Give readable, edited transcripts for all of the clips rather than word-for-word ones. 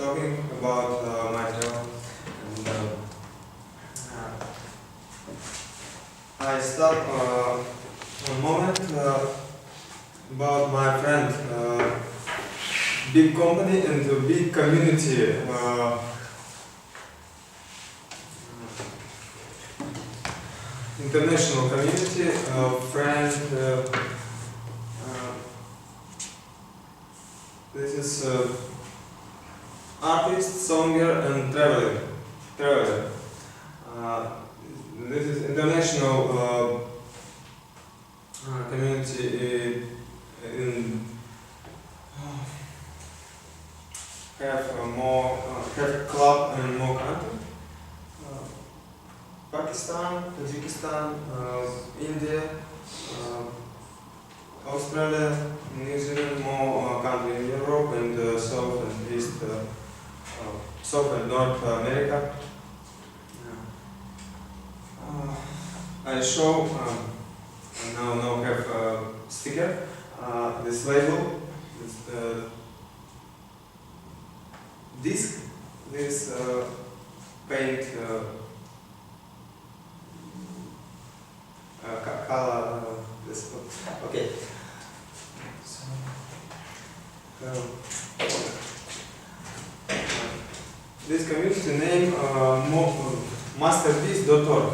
talking about my job, and I start a moment about my friend, big company and a big community. International community, friend. This is artist, songer, and traveler. This is international community in have club and more country. Pakistan, Tajikistan, India, Australia, New Zealand, more country in Europe and South and East, South and North America. I show now have a sticker. This label, this disc, this paint. Color, this one. Okay. So, this community name masterpiece.org.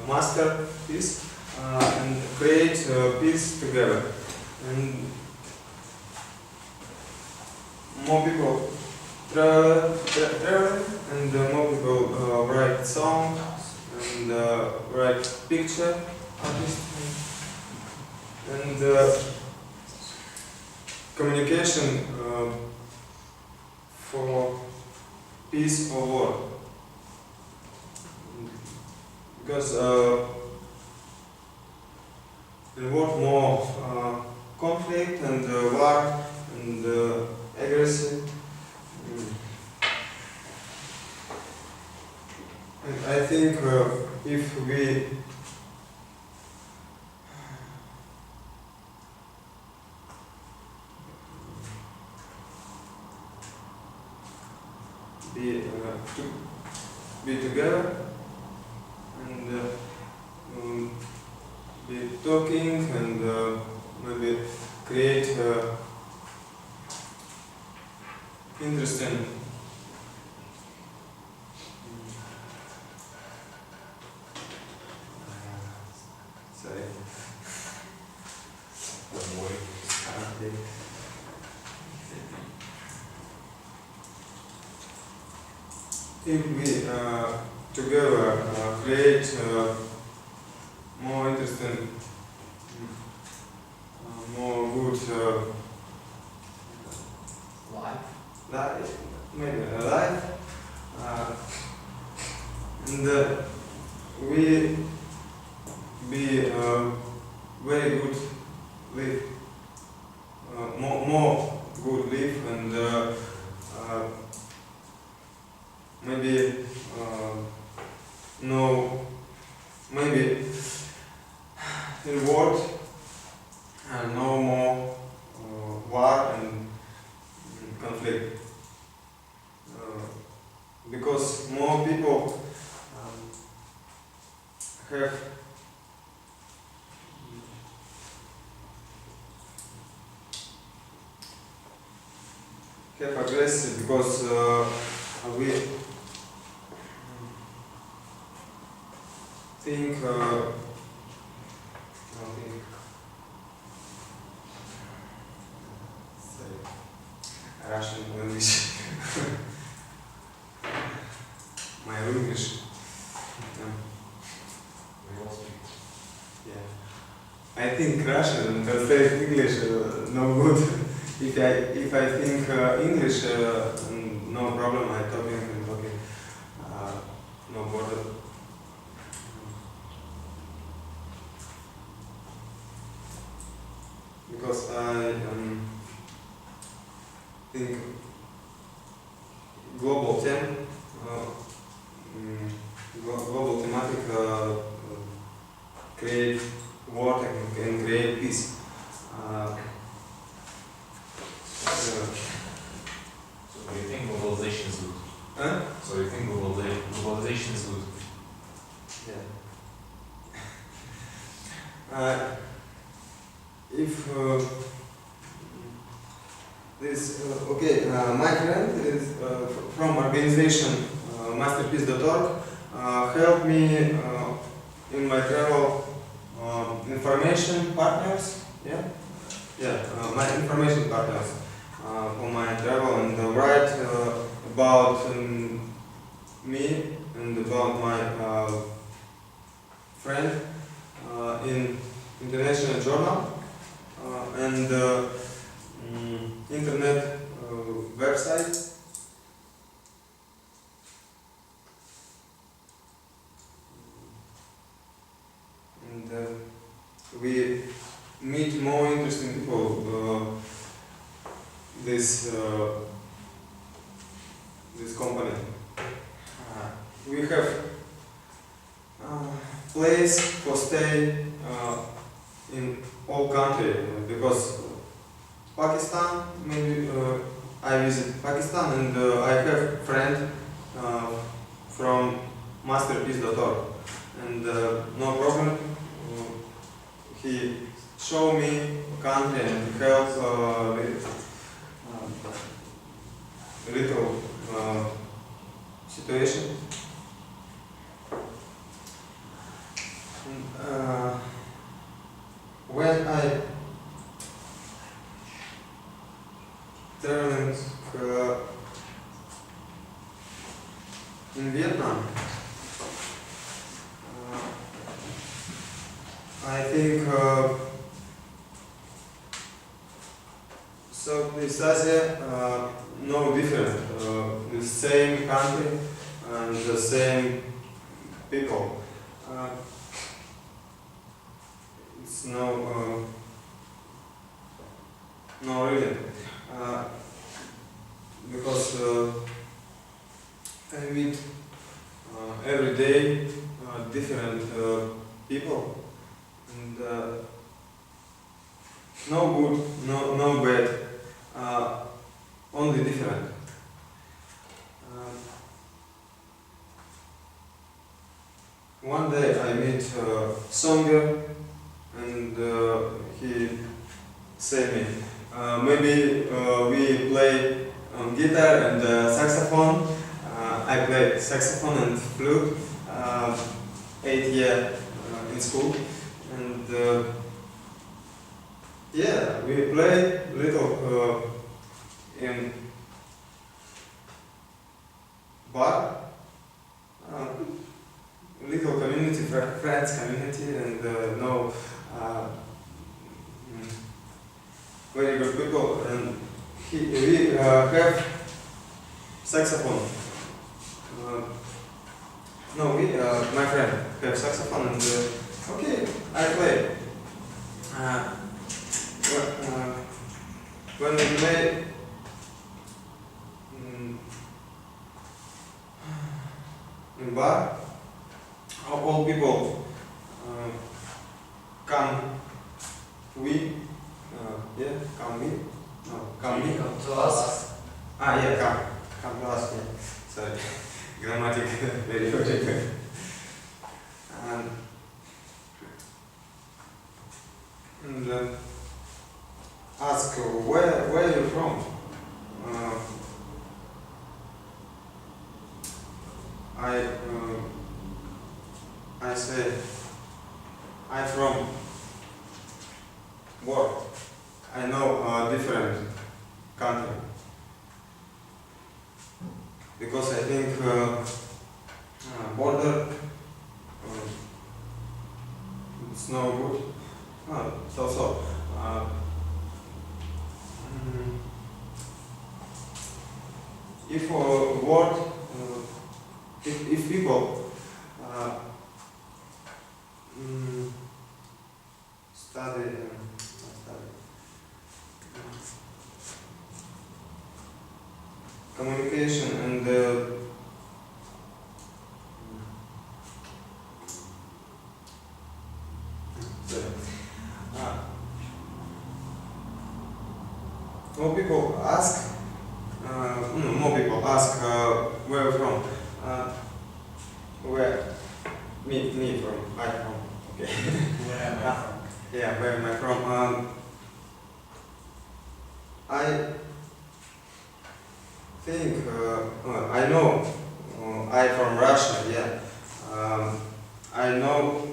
Masterpiece and create peace together. And more people travel and more people write songs and write picture. And communication for peace or war, because in war more conflict and war and aggression. And I think if we be together and be talking and maybe create interesting sorry. If we together create more interesting, more good life, maybe a life, and we be very good live, more good live and maybe no, maybe in world no more war and conflict, because more people have aggressive, because we think Russian English. My English. Yeah. I think Russian and translate English no good. If I think English, no problem. I talking, no bother. Because I think global global thematic create war and create peace. So do you think globalization information is good. Yeah. If my friend is from organization masterpiece.org helped me in my travel information partners. My information partners for my travel and write about me and about my friend in international journal and internet website. And we meet more interesting people. This company. We have place for stay in all country because Pakistan. Maybe I visit Pakistan and I have friend from masterpiece.org and no problem. He show me country and help little situation. And, when I traveling in Vietnam, I think Southeast Asia no different. The same country and the same people. It's no really because I meet every day different people and no good, no bad, only different. One day I meet Songer and he said me, maybe we play guitar and saxophone. I play saxophone and flute 8 years in school, and we play little in bar, little community, friends community, and no very good people, and we have saxophone. My friend have saxophone, and okay, I play. When we play in bar, all people come Come to us. Come to us. Yeah. Sorry, grammatic very good. And ask where you from. I say I'm from work. I know different country because I think border it's no good. If word, if people study communication and more people ask where you're from. Where? Me from. I from. Okay. Where am I from? Yeah, where am I from? I think, I know, I from Russia, yeah. I know,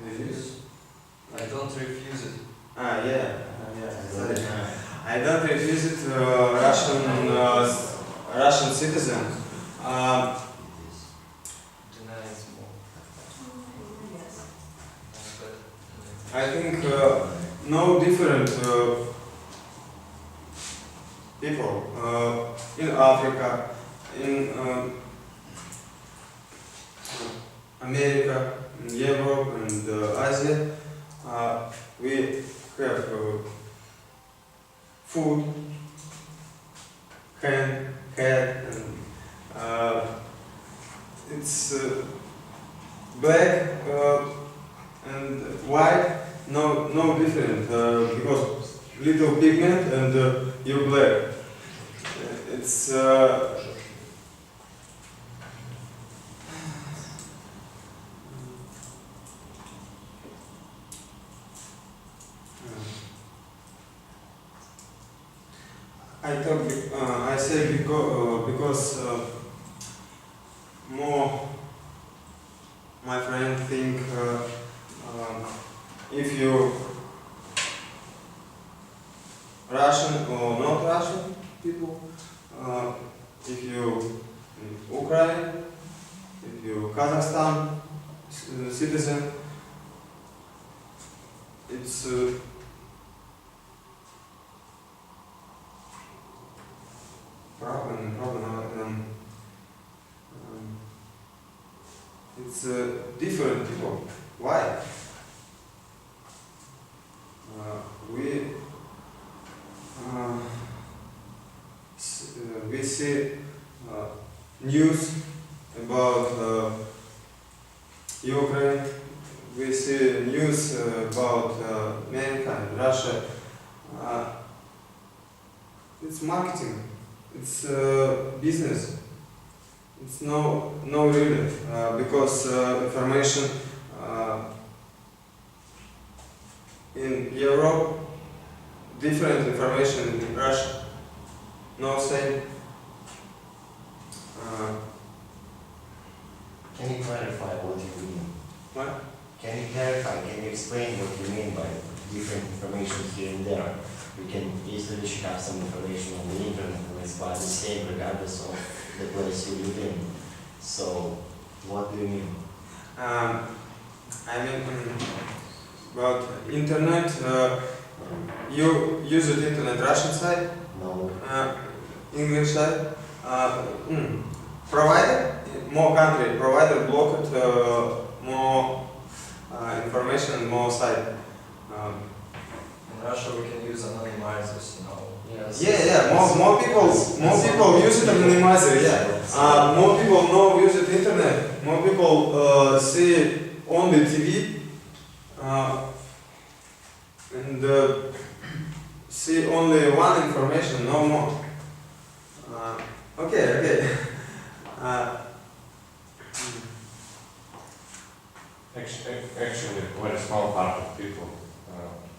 Refuse? I don't refuse it. yeah, sorry. I don't refuse it, Russian citizen. Deny it's more. I think no different people in Africa, in America, in Europe, and Asia. We have food, hand, head, and it's black and white. No different because little pigment and you're black. It's I say because more my friend think if you Russian or not Russian people, if you Ukraine, if you Kazakhstan citizen, it's problem. It's different people. Why? We see news about Ukraine. We see news about America and Russia. It's marketing. It's business. It's no really because information in Europe, different information in Russia. No same. Can you clarify what you mean? What? Can you clarify, can you explain what you mean by different information here and there? We can easily have some information on the internet and it's about the same regardless of the place you live in. So, what do you mean? I mean about internet. You use the internet Russian side, No. English side. Provider, more country provider blocked more information, more site. In Russia we can use anonymizers, you know. Yeah. More people use it anonymizer. Yeah. More people know use it internet. More people see only TV and see only one information, no more. Okay. Actually, quite a small part of people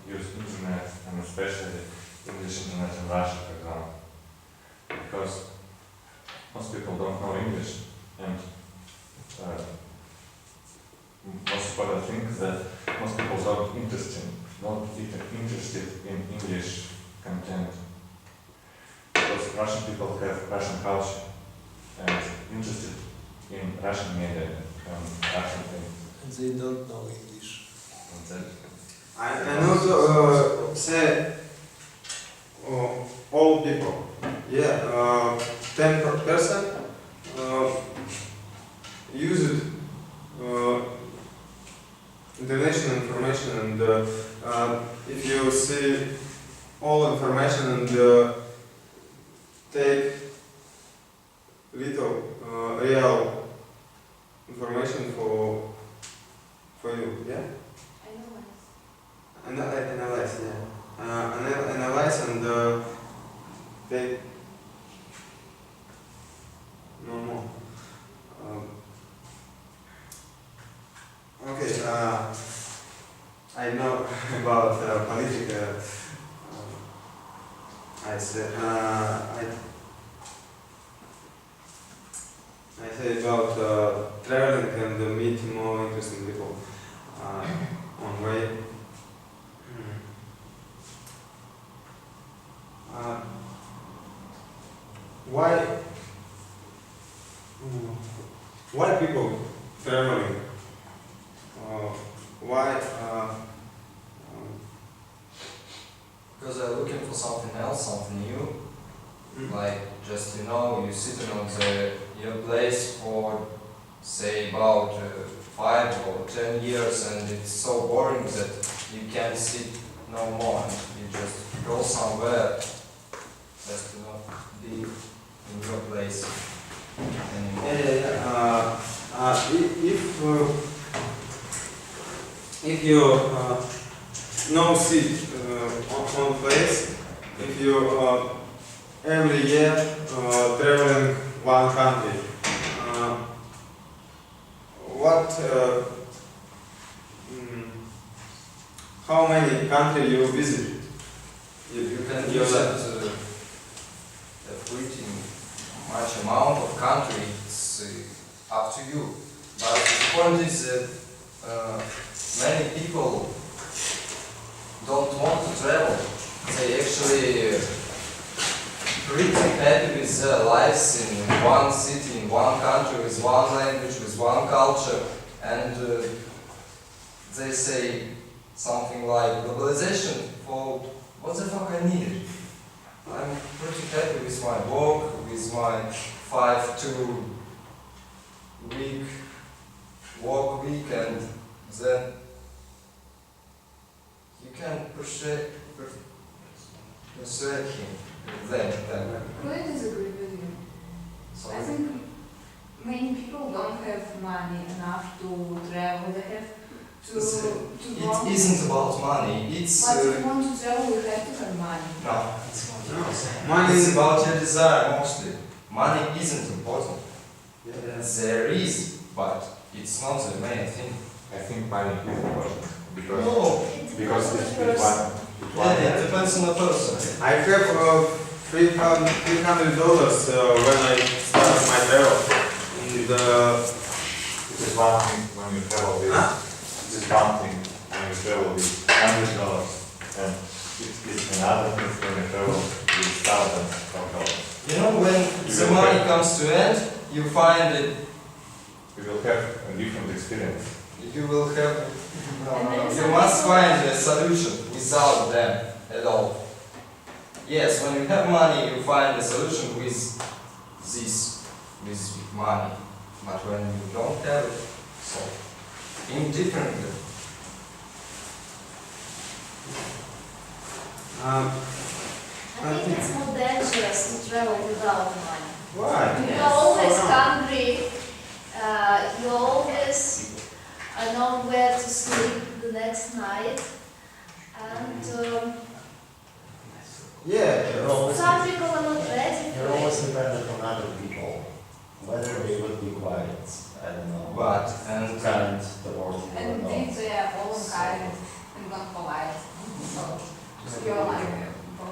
use internet, and especially English internet in Russia, for example, because most people don't know English, and most important thing is that most people not even interested in English content, because Russian people have Russian culture and interested in Russian media and Russian things. And they don't know English. I not say all people. Yeah, 10% use it international information, and if you see all information and take little real information for you, yeah. Analyze, yeah. Analyze and take I say I say about traveling and meeting more interesting people on way. Why? Why people traveling? Why? Because they're looking for something else, something new. Like just you sitting on your place for say about 5 or 10 years, and it's so boring that you can't sit no more. You just go somewhere just to not be in your place anymore. If you no sit on place, if you every year traveling one country, what how many countries you visit? You can use a pretty much amount of country. It's up to you. But the point is that many people don't want to travel. They actually pretty happy with their lives in one city, in one country, with one language, with one culture, and they say something like globalization. For what the fuck I need? I'm pretty happy with my work, with my 5-2 week work week, and then you can persuade him. Then. I disagree with you. So I think many people don't have money enough to travel. They have to it isn't about money. It's But if you want to travel, you have to have money. no, it's not. No. Money It's is about your desire mostly. Money isn't important. Yeah. There is, but it's not the main thing. I think money is important because No, because it's one. yeah, it depends on the person. I have $300 when I started my travel. And This is one thing when you travel with. This is one thing when you travel with $100, and it's another thing when you travel with thousands of dollars. You know, when the money comes to end, you find it. You will have a different experience. You will have. You must find a solution without them at all. Yes, when you have money, you find a solution with this, with money. But when you don't have it, so indifferently. I think it's more dangerous to travel without money. why? You're always hungry, you always know where to sleep the next night, and some people are not ready You're for always it. dependent on other people, whether they would be quiet, I don't know. But and Kind towards you or And not. if they are all kind and not polite, so you're like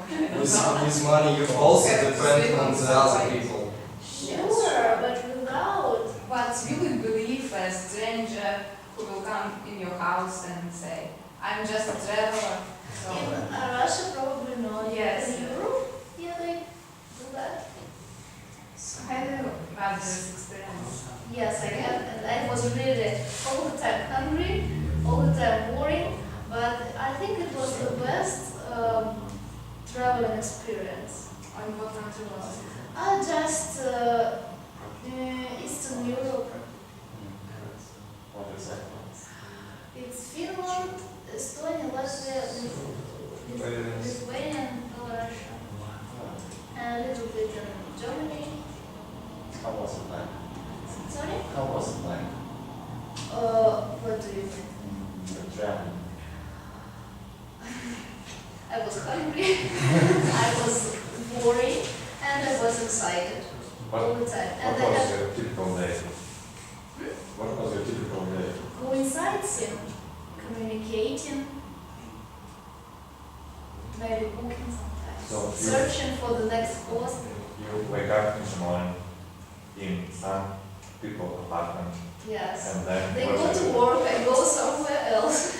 with money, you also depend on the other people. Sure, but without. But you would believe a stranger who will come in your house and say, I'm just a traveler. So In Russia, probably not. Yes. In Europe, yeah, they do that. I had a bad experience. Yes, I have, and I was really all the time hungry, all the time boring, but I think it was the best traveling experience. On what country was it? Just Eastern Europe. What exactly? It's Finland, Estonia, Latvia, Lithuania, and Russia, and a little bit in Germany. How was it like? Sorry? How was it like? What do you think? The traveling? I was hungry, I was boring, and I was excited all the time. What And I was had your typical day? What was your typical day? going sightseeing, communicating, maybe cooking sometimes. So you, searching for the next post. you wake up in the morning in some people's apartment, Yes. and then They what go do to you do? work, I go somewhere else.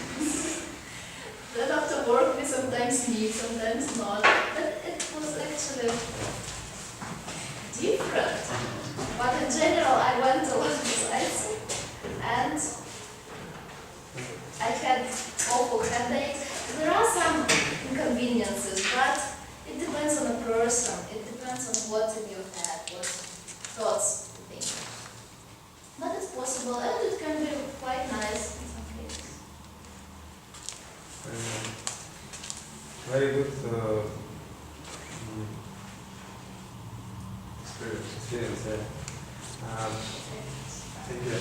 Then after work we sometimes meet, sometimes not. But it was actually different. But in general I went a lot besides and I had awful headaches. There are some inconveniences, but it depends on the person. It depends on what's in your head, what thoughts you think. But it's possible and it can be quite nice in some cases. Very good experience, yeah. Thank you.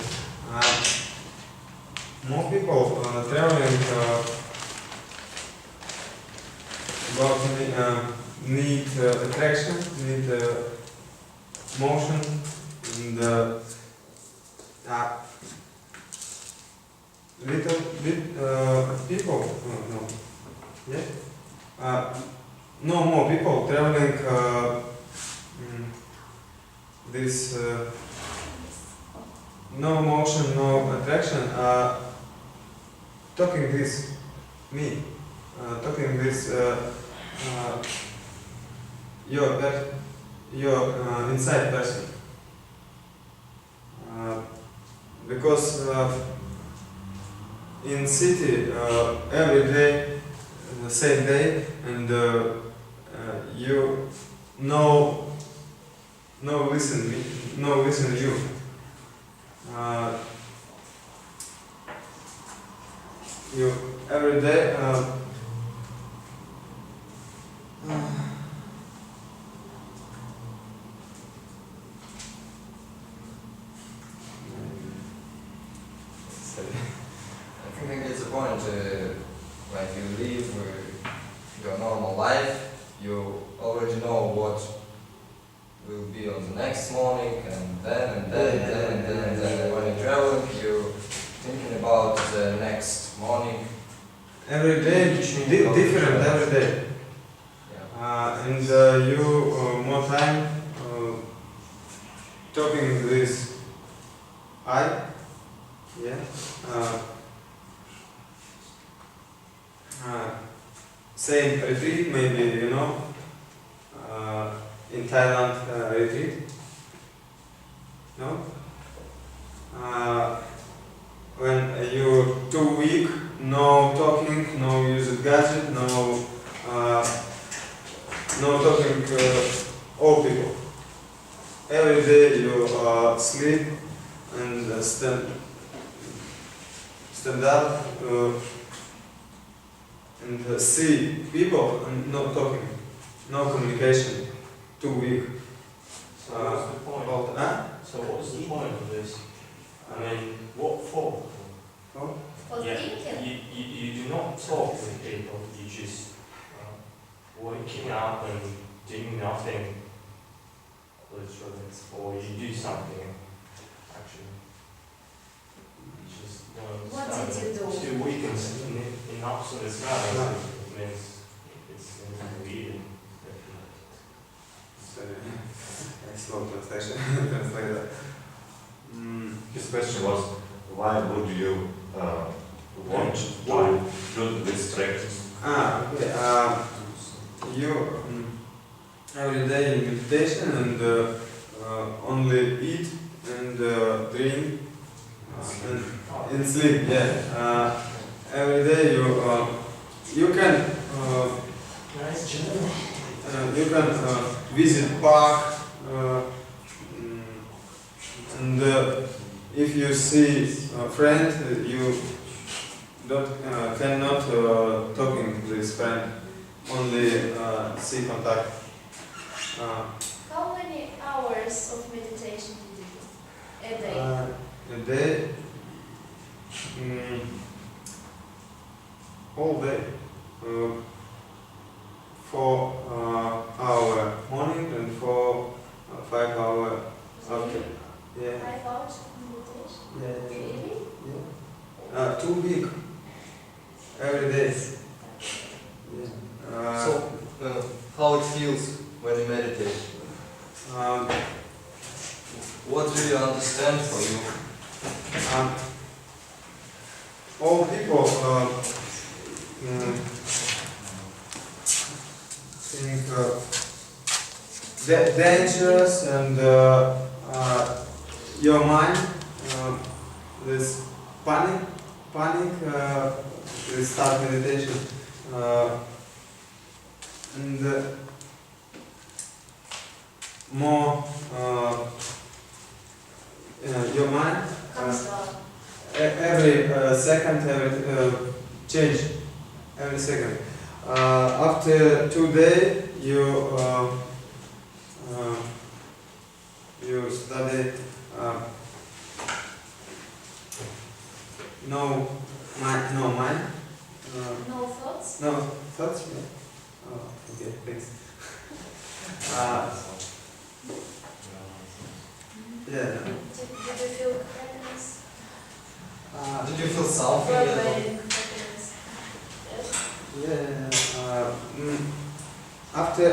More people traveling need attraction, need motion, and little bit people. No. Yeah. No more people traveling. This no motion, no attraction. Talking this me. Talking this your inside person. Because in city every day the same day and you listen you. You every day I think I get the point. Like you live your normal life, you already know what will be on the next morning, and then when you travel, you're thinking about the next morning. every day different every day. Yeah. And you more time talking with same retreat maybe in Thailand retreat. No? When you're 2 weeks, no talking, no use of gadget, no talking all people. Every day you sleep and stand up and see people and not talking, no communication. 2 weeks. So what's the point? So what's the point of this? I mean, what for? For Yeah, thinking. you do not talk with people, you just waking up and doing nothing, literally, or you do something, actually. You just don't What understand. did you do? 2 weekends in absolute silence, it means it's weird. Slow translation. Translate that. His question was, why would you want to do this practice? Okay. You every day in meditation and only eat and drink and sleep. Yeah. Every day you can visit park and if you see a friend you cannot talking to this friend, only see contact. How many hours of meditation did you do a day? A day, all day. 4 hour morning and 5 hour after. Yeah. 5 hours of meditation? Yeah. Really? Yeah. 2 weeks. Every day. Yeah. So, how it feels when you meditate? Um, What do you understand for you? all people think dangerous and your mind this panic will start meditation and more your mind Comes down. every second change every second after 2 days you study no mind No thoughts? no thoughts yeah. Oh, okay thanks yeah Did you feel happiness? Did you feel something? at all? Vibrating happiness? Yes. after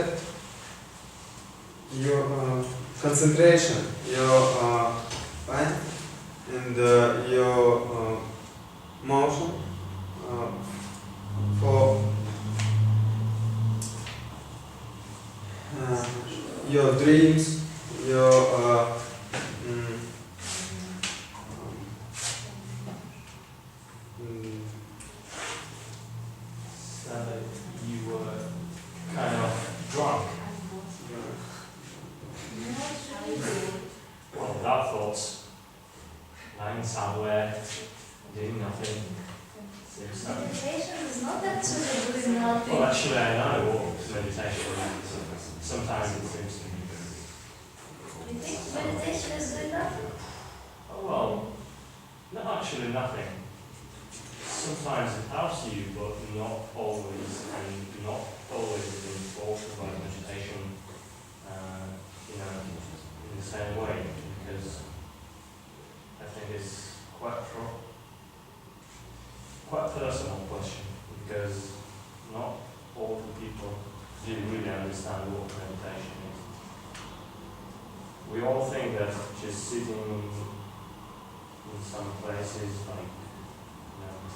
your concentration, your mind and your motion for your dreams, your So you were kind of drunk. Well, without thoughts, lying somewhere, doing nothing. Seems so. Meditation is not actually doing nothing. Well, actually, I know what meditation is. Sometimes it seems to be. You think meditation is doing nothing? Oh, well, not actually nothing. Sometimes it helps you, but not always, and not always in talk about meditation, in the same way, because I think it's quite personal question, because not all the people do really understand what meditation is. We all think that just sitting in some places like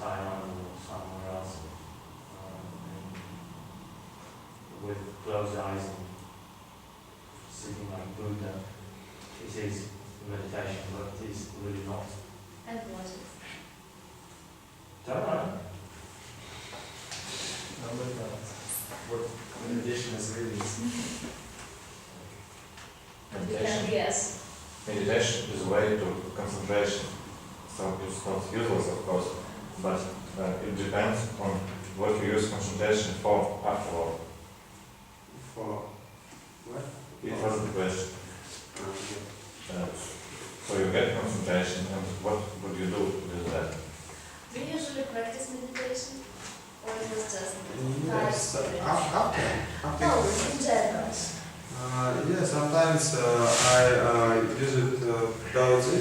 Thailand or somewhere else, and with closed eyes and sitting like Buddha, it is meditation, but it is really not. And what is? Don't know. Nobody knows what meditation is really. You can guess. Meditation is a way to concentration. So it's not useless, of course, but it depends on what you use concentration for afterward. for what? It was the question. So you get concentration, and what would you do with that? Do you usually practice meditation? Or it was just Yes, experience? after No, in general. yeah, sometimes I visit Daozi,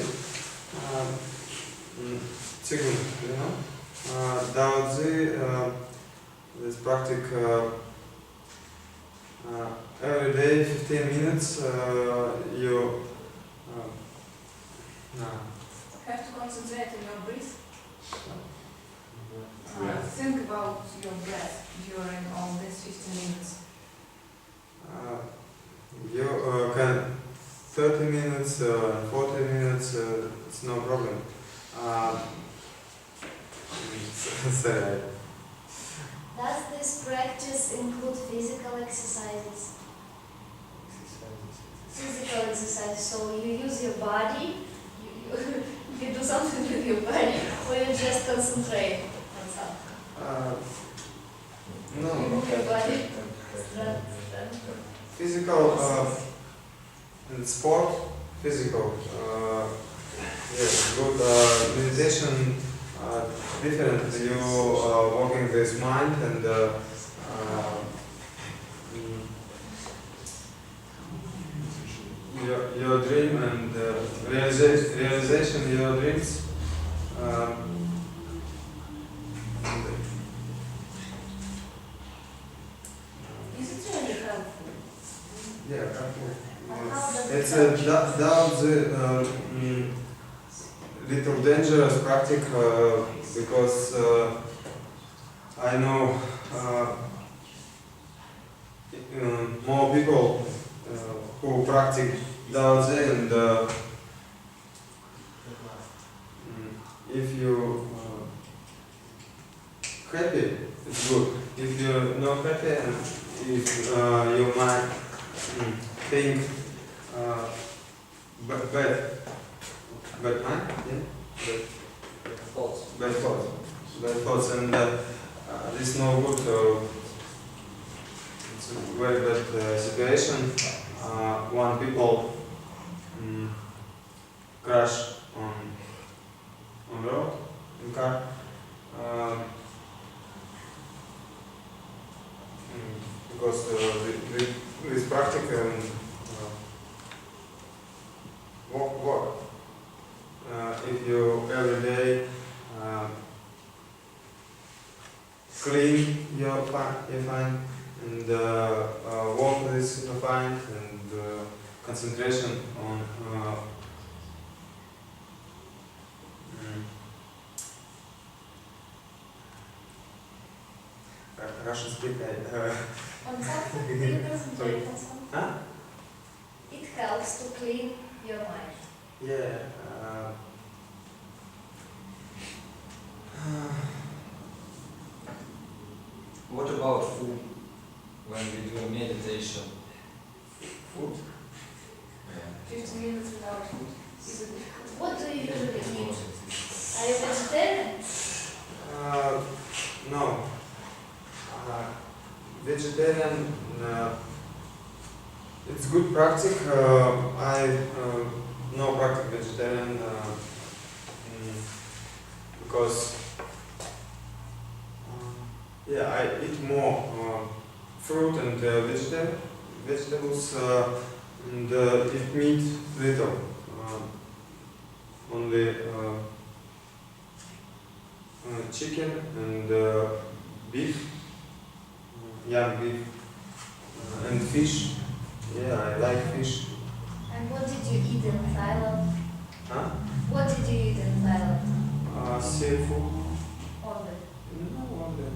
Qigong, you know. Daozi is practice every day, 15 minutes. You Have to concentrate on your breath. Yeah. Think about your breath during all these 15 minutes. you can 30 minutes, 40 minutes, it's no problem. Sorry. Does this practice include physical exercises? Physical exercise, so you use your body, you do something with your body, or you just concentrate on something? You No, move your body. physical and sport, physical. Yes, good meditation. Different. You working with mind and your dream and realization your dreams. Is it really helpful Yeah, How does it's it a little dangerous practice because I know more people who practice Dao Zi, and if you happy, it's good. If you're not happy, and if you might think bad mind, yeah, bad thoughts, and it's no good. It's a very bad situation. When people crash on road in car. Because with practice and work. If you every day clean your fine, and work is fine, and concentration on Russian speaker. On something, do you concentrate on something? Huh? It helps to clean your mind. Yeah. What about food? When we do meditation? Food? Yeah. 15 minutes without food is a difficult. What do you usually eat? Are you vegetarian? No. Vegetarian. It's good practice. I no practice vegetarian because yeah, I eat more fruit and vegetables and eat meat little. Only chicken and beef, young beef, and fish. Yeah, I like fish. And what did you eat in Thailand? Huh? What did you eat in Thailand? Seafood. Only. No wonder.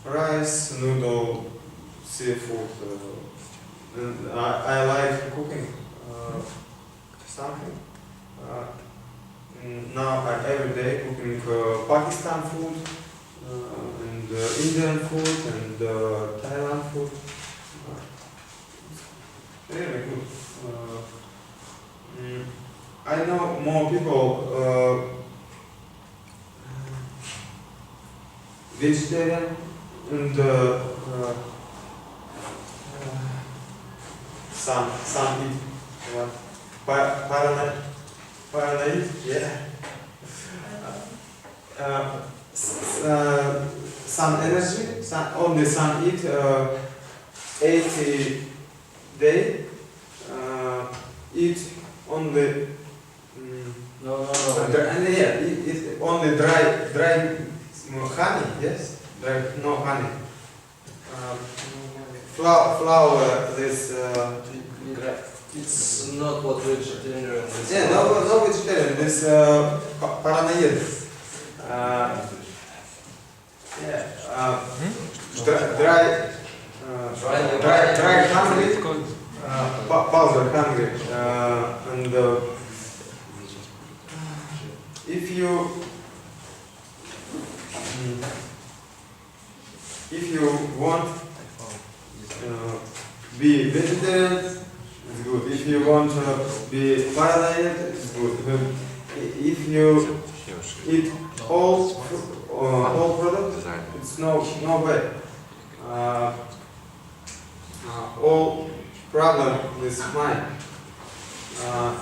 Rice, noodle, seafood. And I like cooking something. Now I every day cooking Pakistan food and Indian food and Thailand food. Really good. I know more people vegetarian and some eat paranoid, yeah. Some energy, only some eat 80 day, eat only No. and yeah, it only dry honey, yes, dry no honey. Flour this. It's not what vegetarian is. Yeah, no vegetarian. This paranoid. Yeah. Dry hungry. Powder hungry. And if you want be vegetarian, it's good. If you want to be paranoid, it's good. If you eat all products, it's no bad. All problem with mine.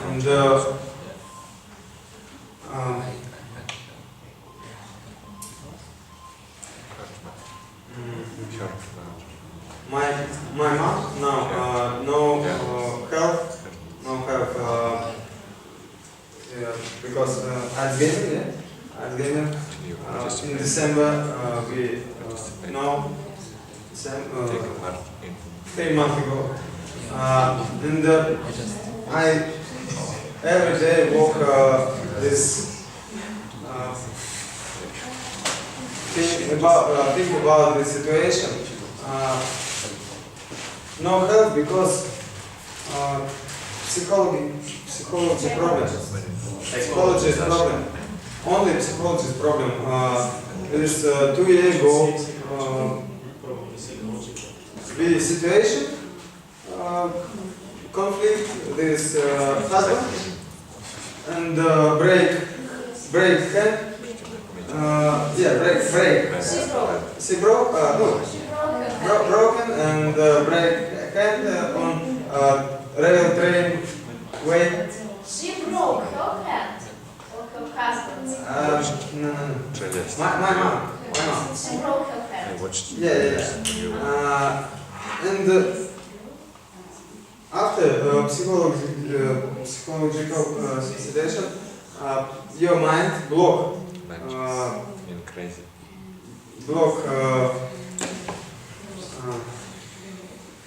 And my mom now no health, yeah, because Alzheimer, in December we know 3 months ago. And I every day walk this think about the situation. No help because psychology problem. Psychology is problem. Only psychology is problem. It is 2 years ago. The situation, conflict, this husband, and break hand, break. She broke, no, broken and break hand on rail train way. She broke her hand or her husband's. No. My mom. She broke her hand. Yeah. And after psychological situation, your mind block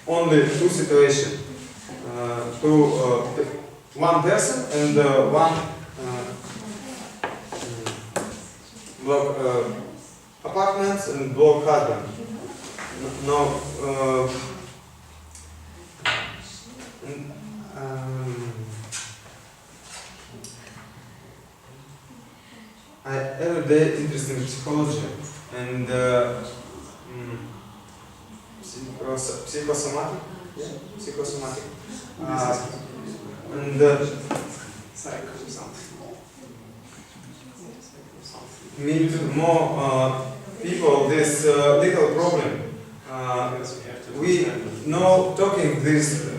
only two situations, one person and one block apartments and block husband. No. I every day interested in psychology and psychosomatic, psychosomatic, and meet more people this little problem. We know talking this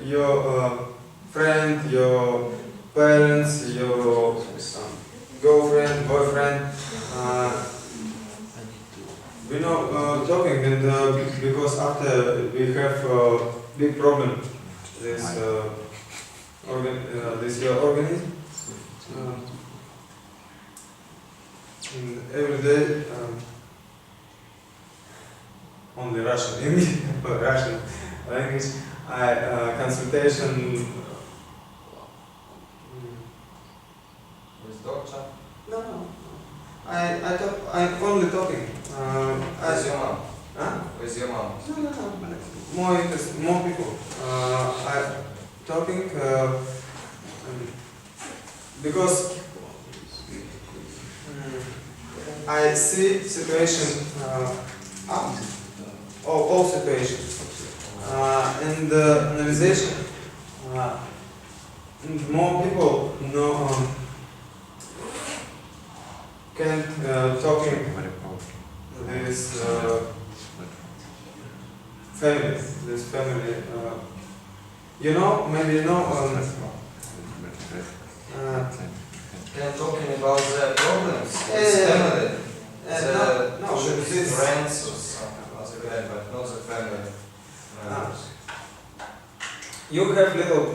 your friend, your parents, your girlfriend, boyfriend. We know talking and because after we have big problem this this your organism. And every day only Russian English Russian language. I consultation. With doctor? No. I'm only talking. With your mom? Huh? With your mom? No. More interest, more people. I talking because I see situation all situations and analyzation. And more people know can talking this family, you know, maybe you know. Can talking about the problems with family, with friends or something like that, but not the family. You have little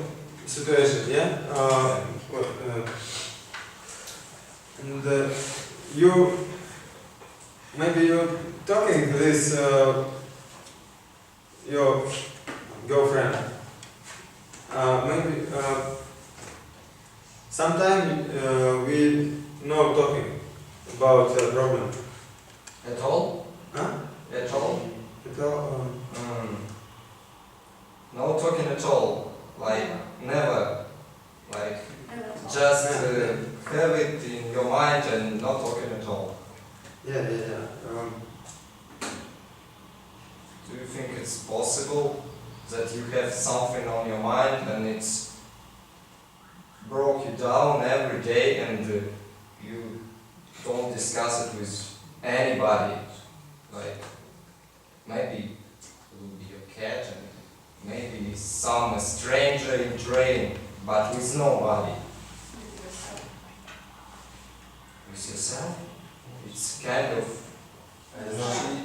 situation, yeah? And you, maybe you're talking to this, your girlfriend. Maybe sometimes we not talking about the problem. At all? Huh? At all? At all, No talking at all. Like never. Like just have it in your mind and not talking at all. yeah. Do you think it's possible that you have something on your mind and it's broke you down every day and you don't discuss it with anybody? Like maybe it will be your cat and maybe some stranger in train, but with nobody. With yourself? It's kind of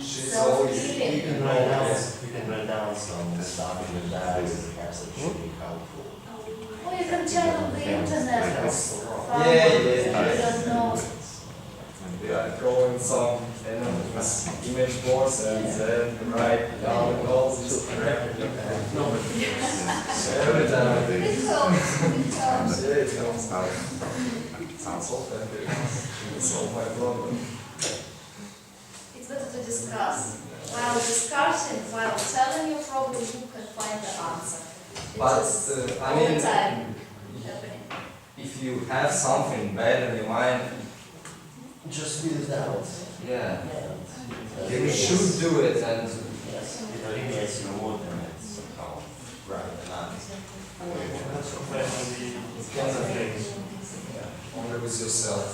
she's always You can write down some stuff in the diary, perhaps it should be helpful. Or you can check on the internet. Yeah. You don't know. Yeah, throwing some image boards and then write down goals correctly. Every time. It helps, it helps. Yeah, it helps. Solve that. Solve my problem. It's better to discuss. While discussing, while telling your problem, you can find the answer. But It's just I all mean, the time happening. if you have something bad in your mind, Just feel it out. yeah, Yeah. you should do it, and Yes, it eliminates your mood and it's somehow right and honest. That's professionally, lots of things. only with yourself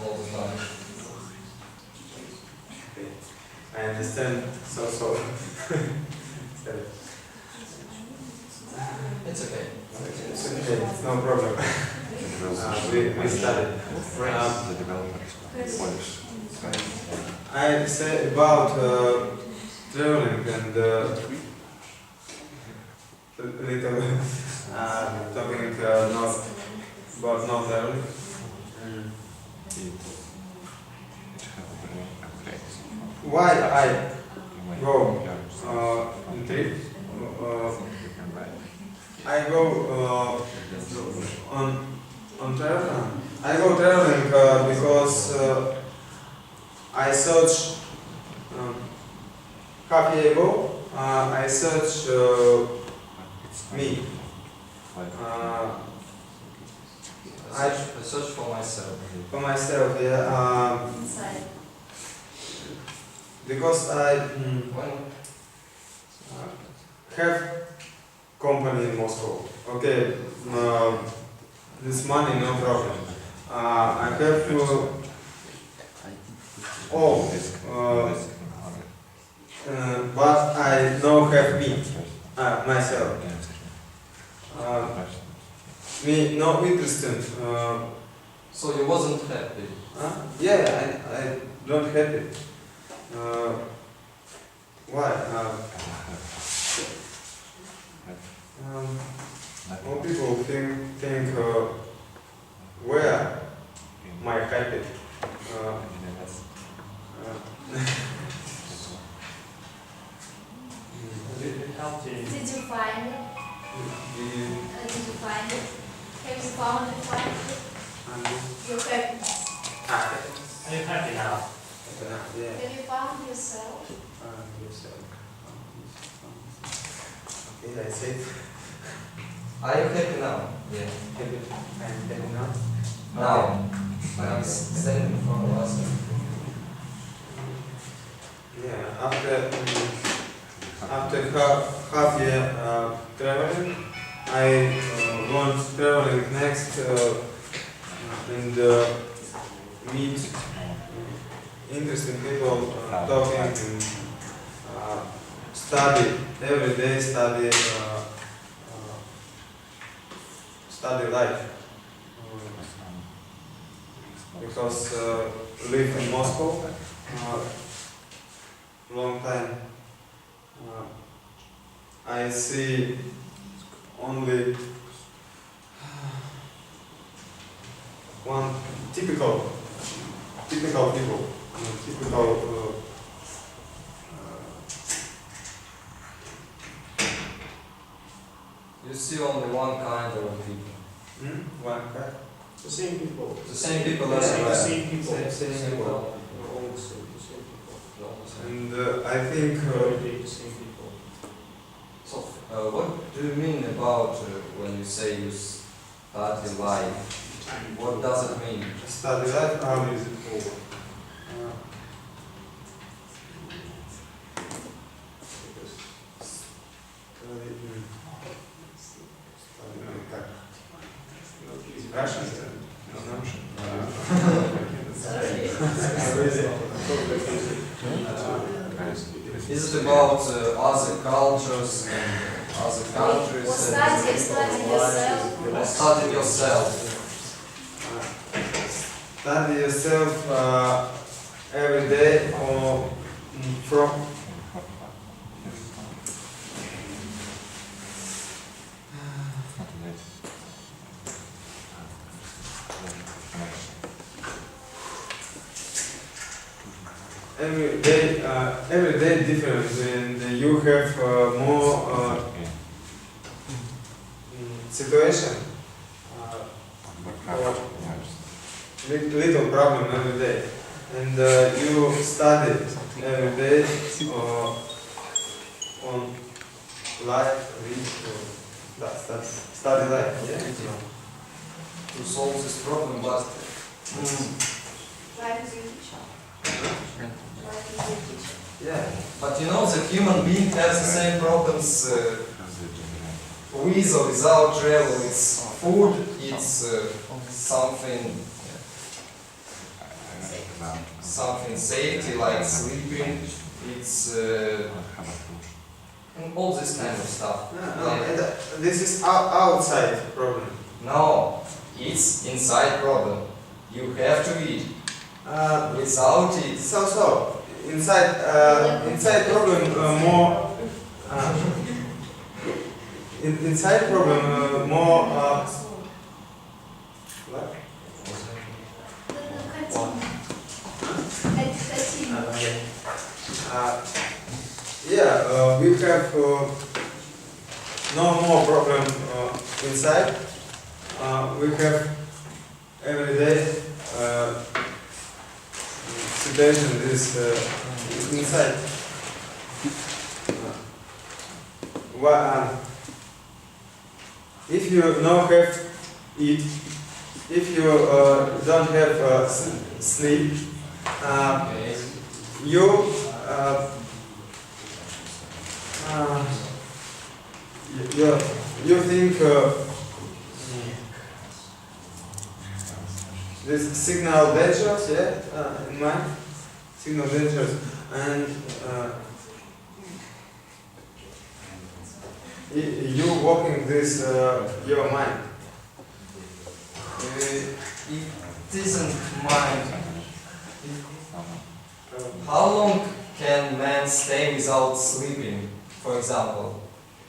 all the time. Okay. I understand. So. So, It's okay. it's okay. It's no problem. We studied. I say about traveling and little talking not about not traveling. Why I go in trip? I go on travel. I go traveling because I search half year ago. I search me. I search for myself. For myself, yeah. Inside. Because I When have company in Moscow. Okay, this money no problem. I have but I no have me myself. Me no interested. so you wasn't happy. Yeah, I don't have it. Why? All people think where my happy. It helped you. Did you find it? Did you find it? Have you found it finally? Your happiness. Are you happy now? Yeah. Have you found yourself? Okay, I said Are you happy now? Yeah. happy. I'm happy now. Now, I'm standing in front of us. Yeah, after half year traveling, I want traveling next and meet interesting people, talking and study every day. Study life because live in Moscow. Long time. I see only one typical people. Typical. You see only one kind of people. One guy. The same people. The same people The as same, well. same people. Same people. They're all the same people. They're all the same. And I think Every day the same people. So, what do you mean about when you say you study life? What does it mean? study life. Russian. Is it about other cultures and other countries? Or study yourself. Or study yourself? Study yourself every day or from. every day different, and you have more situation or little problem every day, and you study every day on life, read, study life. Yeah. To solve this problem, but Life is your teacher. Life is your teacher. yeah, but you know that human being has the same problems with or without travel. It's food, it's something safety like sleeping, it's and all this kind of stuff. This is outside problem. No, it's inside problem. You have to eat. Without it, So inside problem more. Inside problem more. What? Yeah, we have no more problem inside. We have every day situation is inside. If you don't have eat, if you don't have sleep, you you think this signal dangerous, yeah, in mind, signal dangerous, and you walking this your mind. it isn't mind. How long can man stay without sleeping, for example,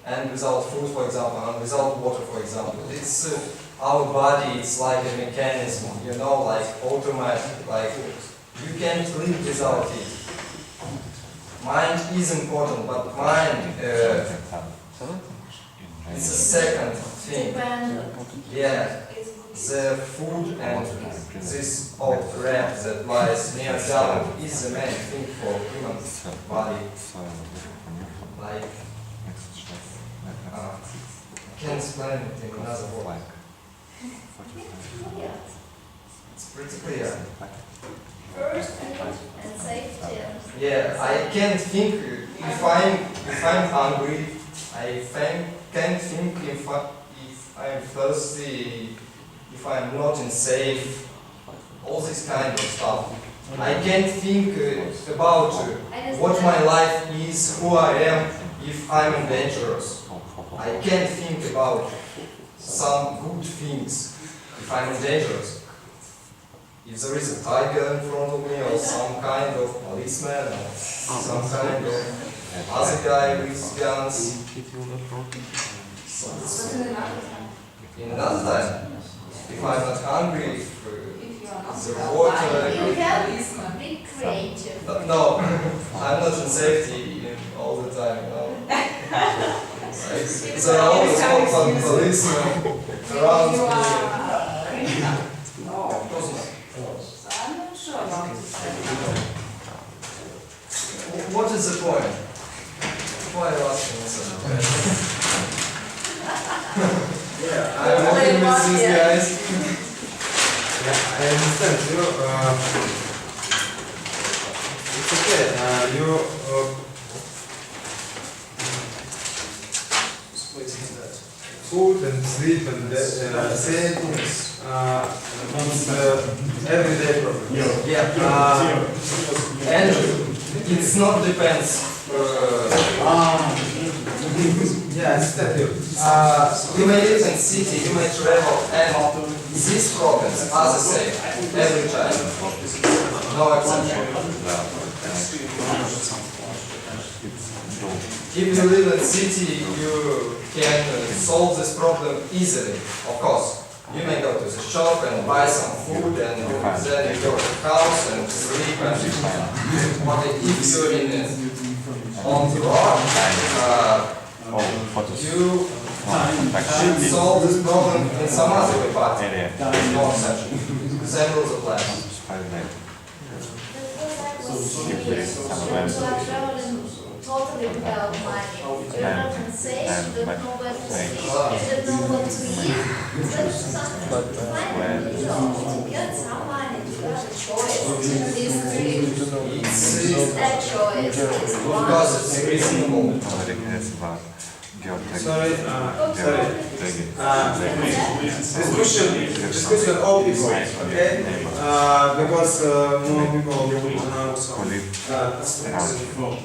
and without food, for example, and without water, for example? It's our body. It's like a mechanism, you know, like automatic. Like you can't live without it. Mind is important, but mind it's a second thing. Yeah, the food and this old ramp that lies near down is the main thing for human body. Like, I can't explain it in another word. It's pretty clear. First aid and safety. Yeah, I can't think if I'm hungry. Can't think if I'm thirsty, if I'm not in safe, all this kind of stuff. I can't think about what my life is, who I am, if I'm dangerous. I can't think about some good things if I'm dangerous. If there is a tiger in front of me, or some kind of policeman, or some kind of other guy with guns. So But it's in another time, in another time, if I'm not hungry, if if you are not the without water- money, You have policeman. be creative. no, I'm not in safety all the time, you know. There are always one policeman around You me. are criminal. No, of course not. So I'm not sure about this. What is the point? Why are you asking me such a question? Yeah, I'm working with these guys. I understand you. It's okay. You food and sleep and same it's everyday problem. Yeah. And it's not depends. Yeah, I understand you. You may live in city, you may travel, and these problems are the same every time. No exception. If you live in city, you can solve this problem easily, of course. You may go to the shop and buy some food, and then you go to the house and sleep. And but if you're in on the road, All photos. you Contact should solve this problem in some other way, but area. no exception. Same rules apply. Spider Lake. Totally without money. You're not safe, you don't know where to sleep, you don't know what to eat. But something to find, you know, to get some money, to have a choice in this trip. That choice is one. Because it's reasonable. Already has about geotech. Sorry, sorry. Discussion all people, okay? Because more people know some.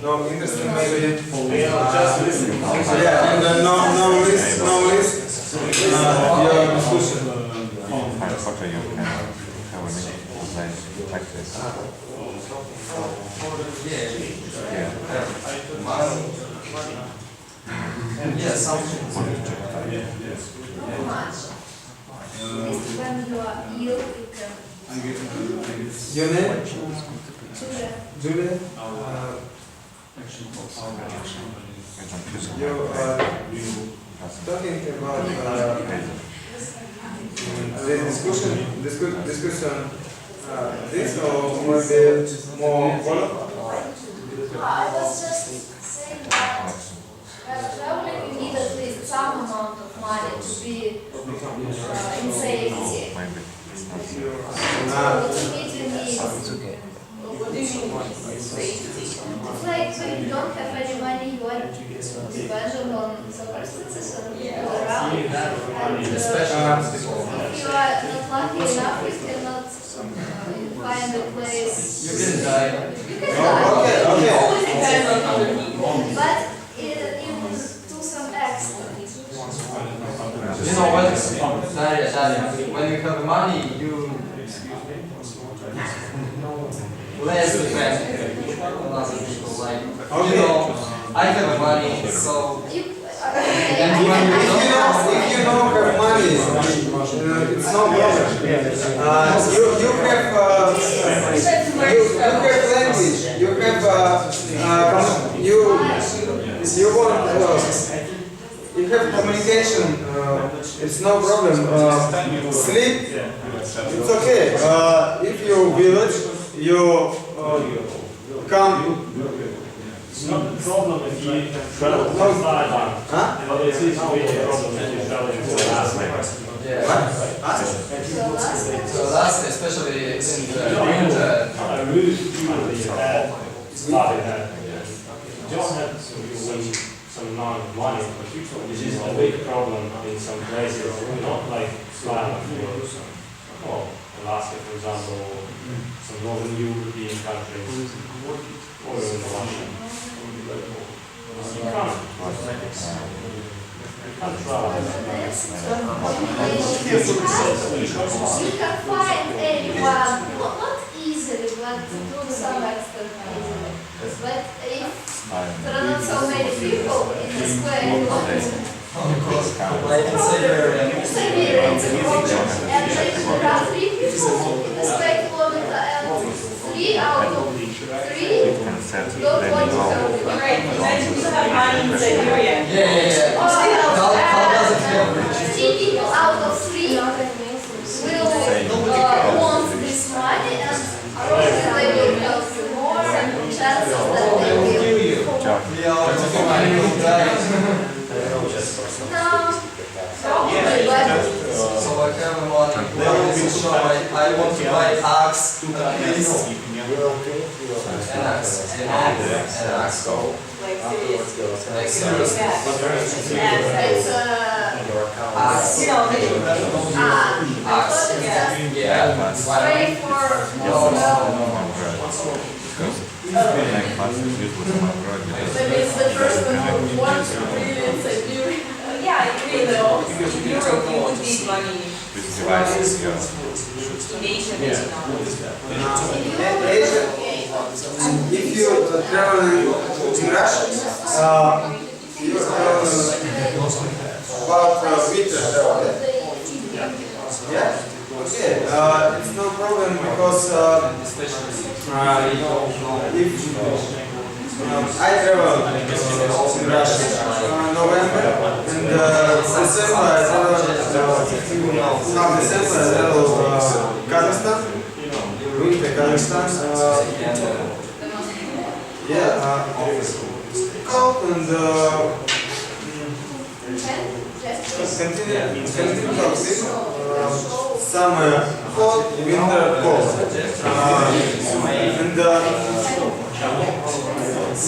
No interesting maybe. Just listen. Yeah, and no list. Your discussion. Fine photo you can have a minute like this. Yeah. Money. Yeah, something. Not much. When you are ill, you can Your name? Julia. Julia? You talking about the discussion, this or maybe more follow? I was just saying that when traveling you need at least some amount of money to be in safety. Maybe. What do you need? What do you mean safety? It's like when you don't have any money, you are dependent on substances and people around. And Especially if you are not lucky enough, you cannot find a place. you can die. You can die. Okay. You always depend on other people. But you do some extra. You know what, Daria, when you have money, you less depend on other people. Like, you know, I have money, so You, and when you If don't you don't have money, it's no problem. You have language. You have you want you have communication. It's no problem. Sleep. It's okay. If you village, you come. It's not a problem if you travel to Thailand, Huh? but it is a big problem if you travel to Alaska. yeah. so So that's especially in the winter. A route that you had started that you don't have to win some amount of money, which is a big problem in some places, not like Thailand or Alaska, for example, some northern European countries, or even Russia. You can't travel. you can find anyone, not easily, but to some extent easily. But if there are not so many people in the square, you want to Like in Siberia. Siberia, it's a problem. And if there are 3 people in the square kilometer and 3 out of 3 don't want to come. Right, imagine you have money in Siberia. Yeah. How does it feel? 3 people out of 3 will want this money and probably they will help you more and chances that they will. We are talking about people dying. No, probably, but So I have a money. So I want to buy axe at least. An axe, you know? An axe. Like seriously. Like seriously. it's Axe. You know, I Axe. thought it's just Yeah. way for maybe it's the first one who wants to really in Siberia. Yeah, you know, in Europe you would need money to Asia, maybe not. Asia, if you travel in Russia, you about winter. Yeah. Okay. It's no problem because if I traveled in Russia November, and December I traveled Kazakhstan, winter Kazakhstan. Cold and continental summer hot, winter cold. And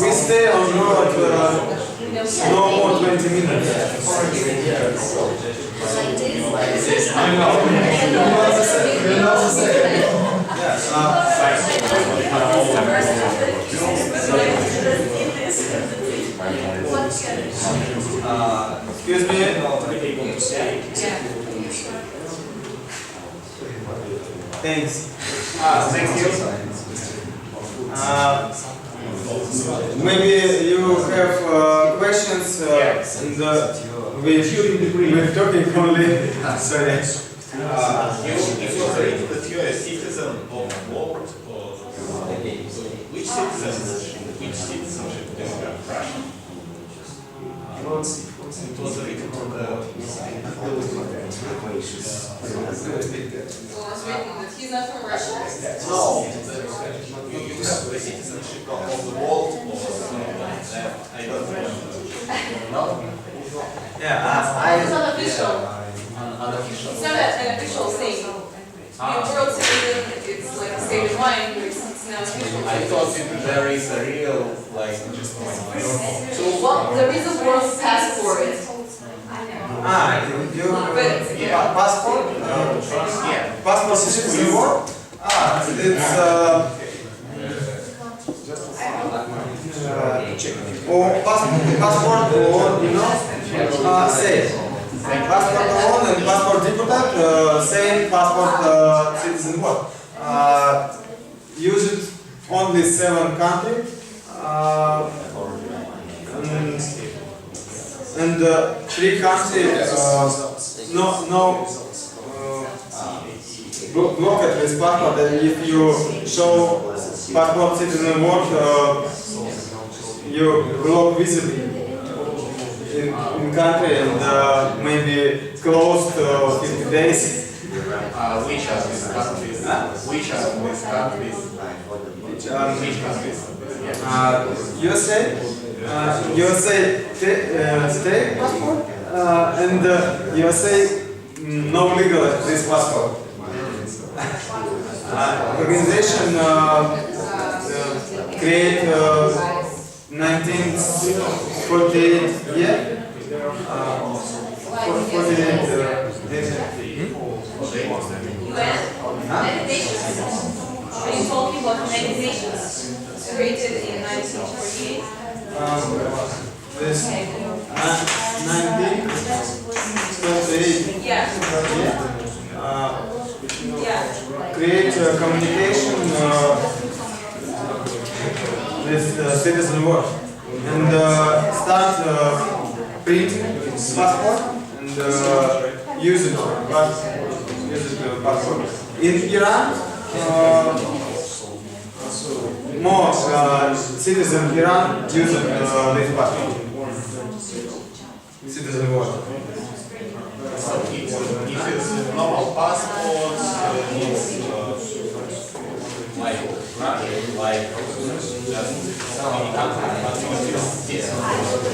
we stay on road no more 20 minutes. Excuse me. Thanks. Thank you. Maybe you have questions, and we're talking only. Sorry. If you think that you are a citizen of the world, or which citizenship do you have? Russian? It was written on the He's not from Russia? no. You have the citizenship of the world, or I don't know. It's not official. It's not an official thing. You're world citizen, it's like a state of mind, but it's not official. I thought there is a real, like, Well, there is a world passport. Passport? Passport citizen world? It's passport or, say. Passport on and passport deputat, same passport citizen world. Use it only 7 countries. And 3 countries block it with passport. And if you show passport citizen work, you block visibly in country and maybe closed 50 days. which are these countries? Which are these countries? USA, USA state passport, and USA no legal this passport. Organization create 1948 year. 48 United Nations. Are you talking about United Nations? Created in 1948? This 1938. Yeah. Create communication with citizen work and start printing passport and use it passport. In Iran, more citizens in Iran use this passport. Citizen work. So if it's normal passports, it's like Russian, like just any country, but you still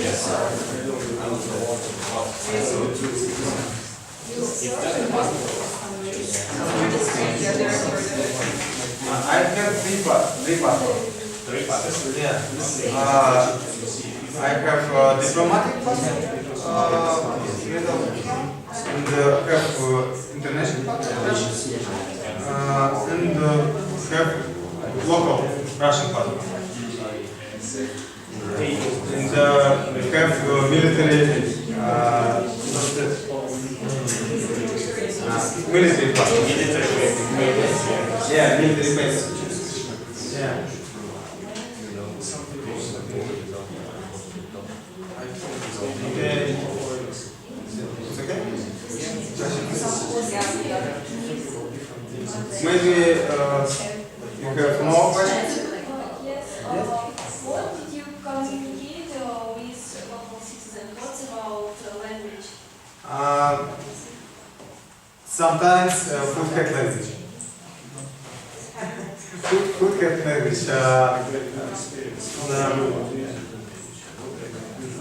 yes. It's just a passport. I have 3 passports. 3 passports? Yeah. I have diplomatic passport, and have international passport, and have local Russian passport. And have military military passport. Yeah, military passport. Yeah. Okay. It's okay? Maybe you have more questions? What did you sometimes food hack language. Food hack language.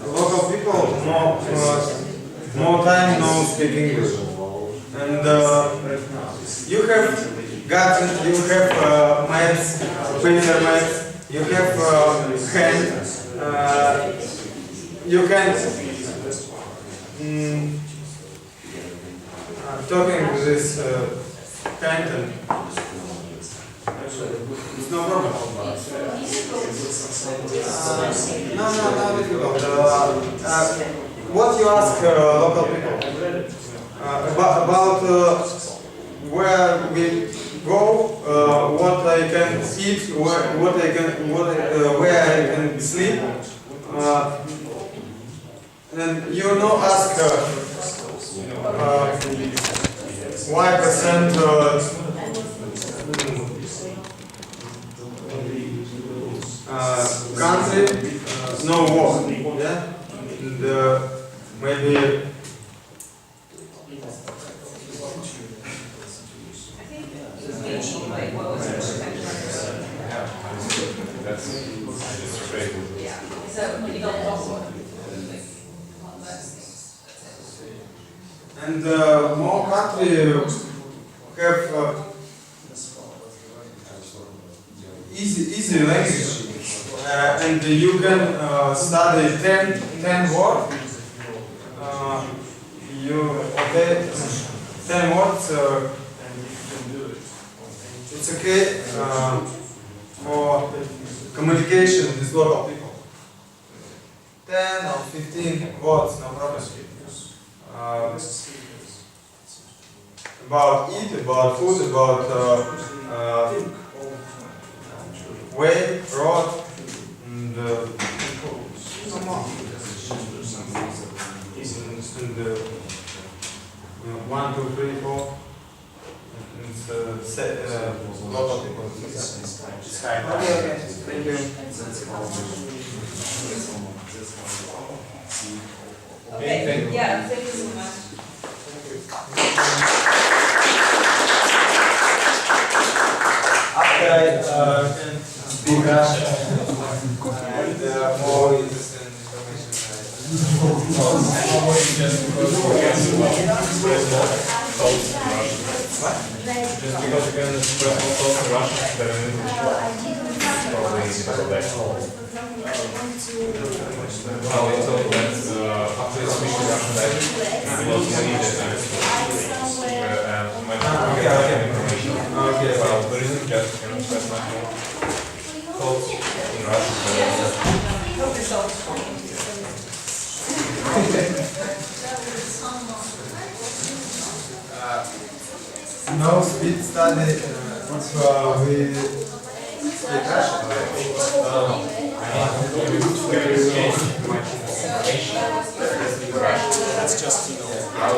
Local people more time no speak English, and you have gadget, you have maps, paper maps, you have hand, you can talking with this hand and it's no problem. No difficult. What you ask local people about where we go, what I can eat, where I can sleep, and you know ask why percent country no war, yeah, and maybe. Like, what was it? That's great. Yeah, so you don't talk about And more country have easy language, and you can study 10 words. You okay? 10 words. It's okay for communication with local people. 10 or 15 words, no problem. About eat, about food, about way, road, and no more. And 1, 2, 3, 4. It's lot of people. Okay, thank you. Okay, yeah, thank you so much. After I can speak Russian and more interesting Just because you can express more thoughts in Russian than in English. Probably because of that. Well, we thought that after the speech in Russian language, it was needed and might get information. Okay. Well, the reason just you can express much more thoughts in Russian Hope yourself. No speed study, we speak Russian. That's just, you know, I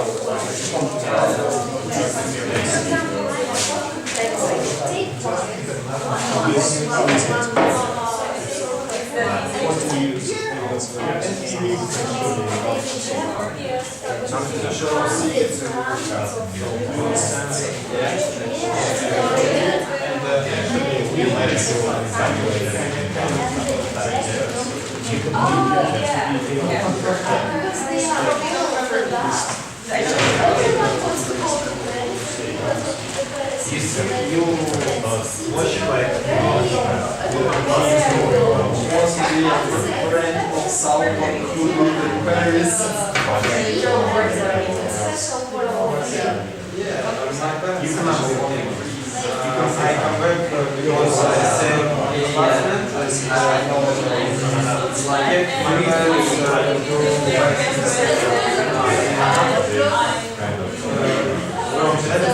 come back because I stay in apartment. My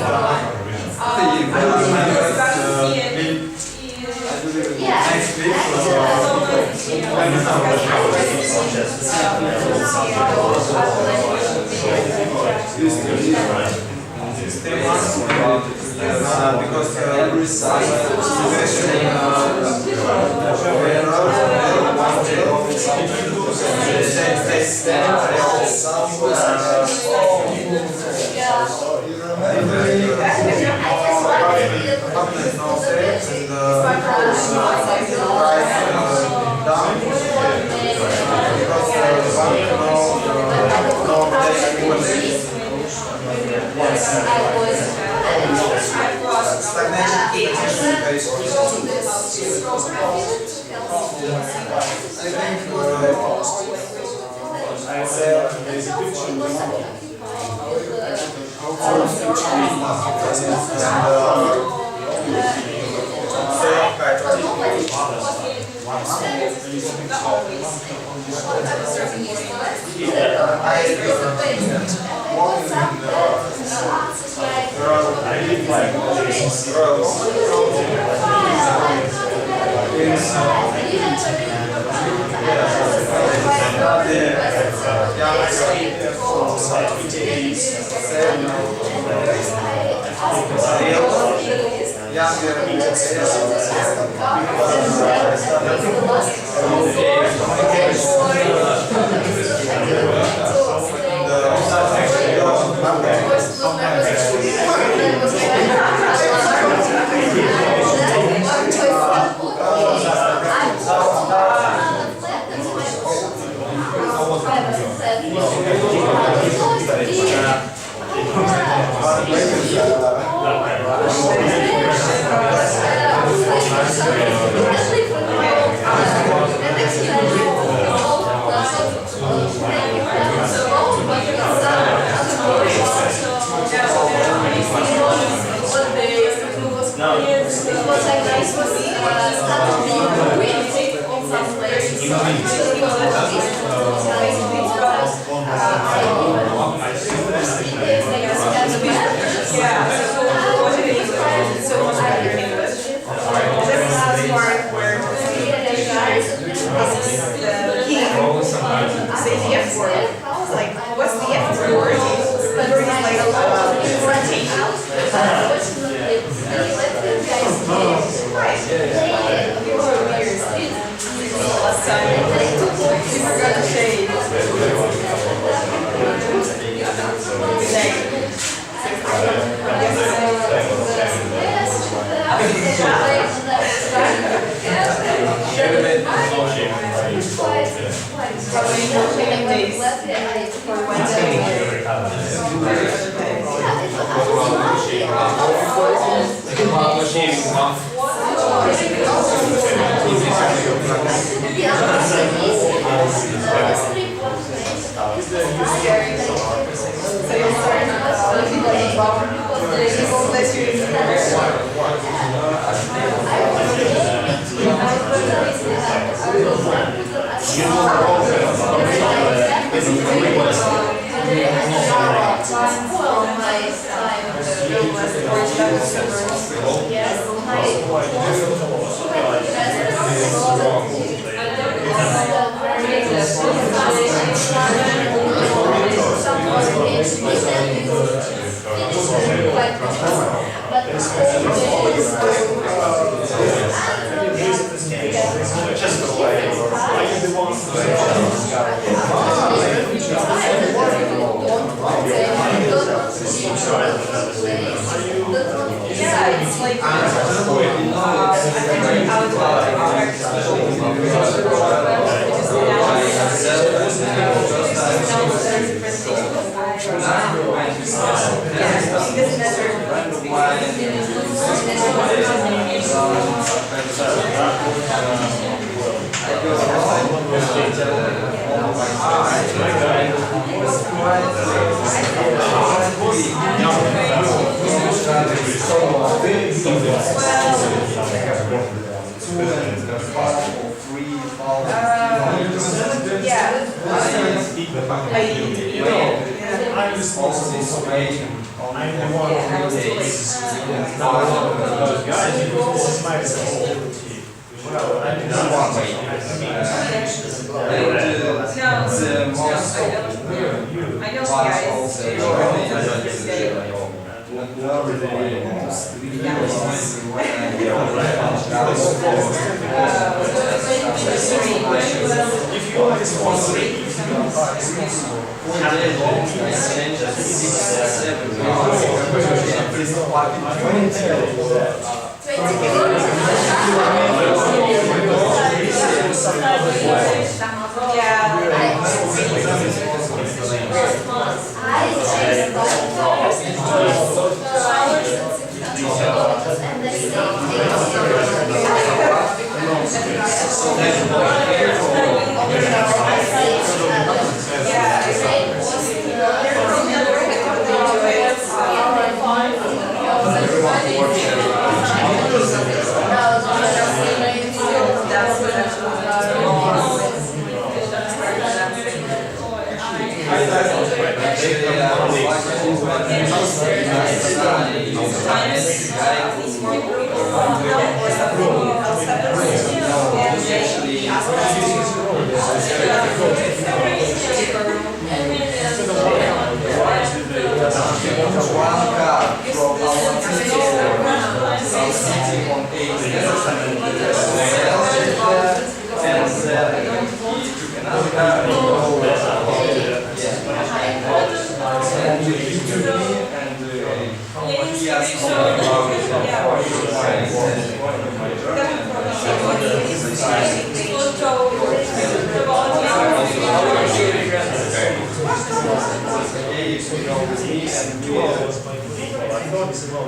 parents next week. Because every situation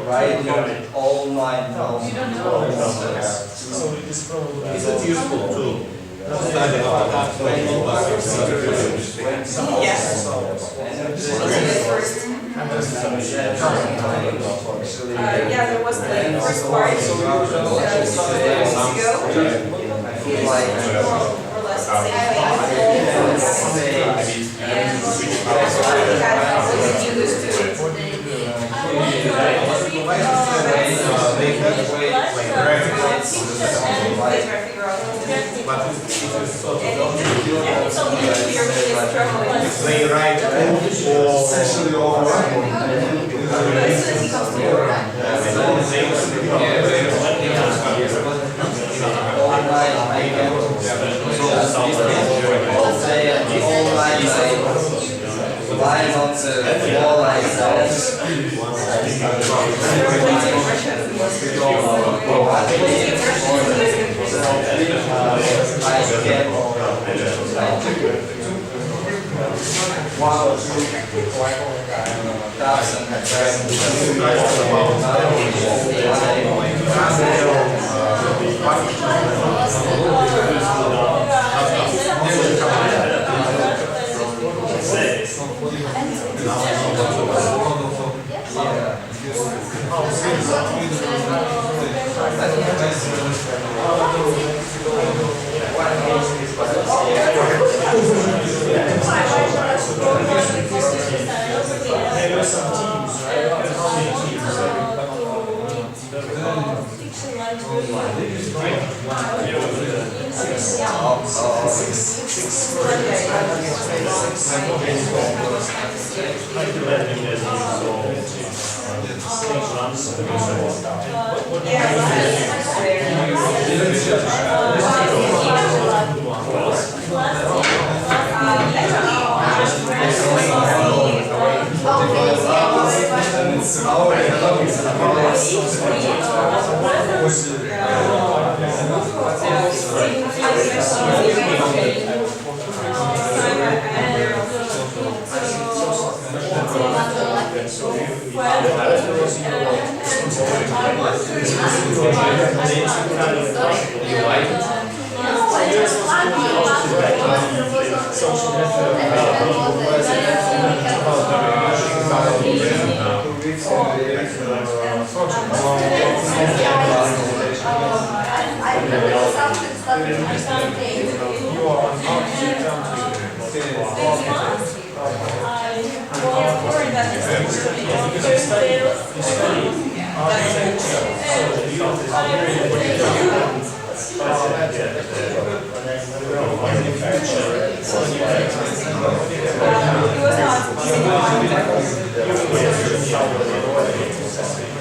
Writing all 9,000 Is it useful to study about Yeah, there was the first part, days ago. I feel like More or less the same thing. And English too. playwright or Essentially all lying on the wall like that. There are some teams, right? How many teams?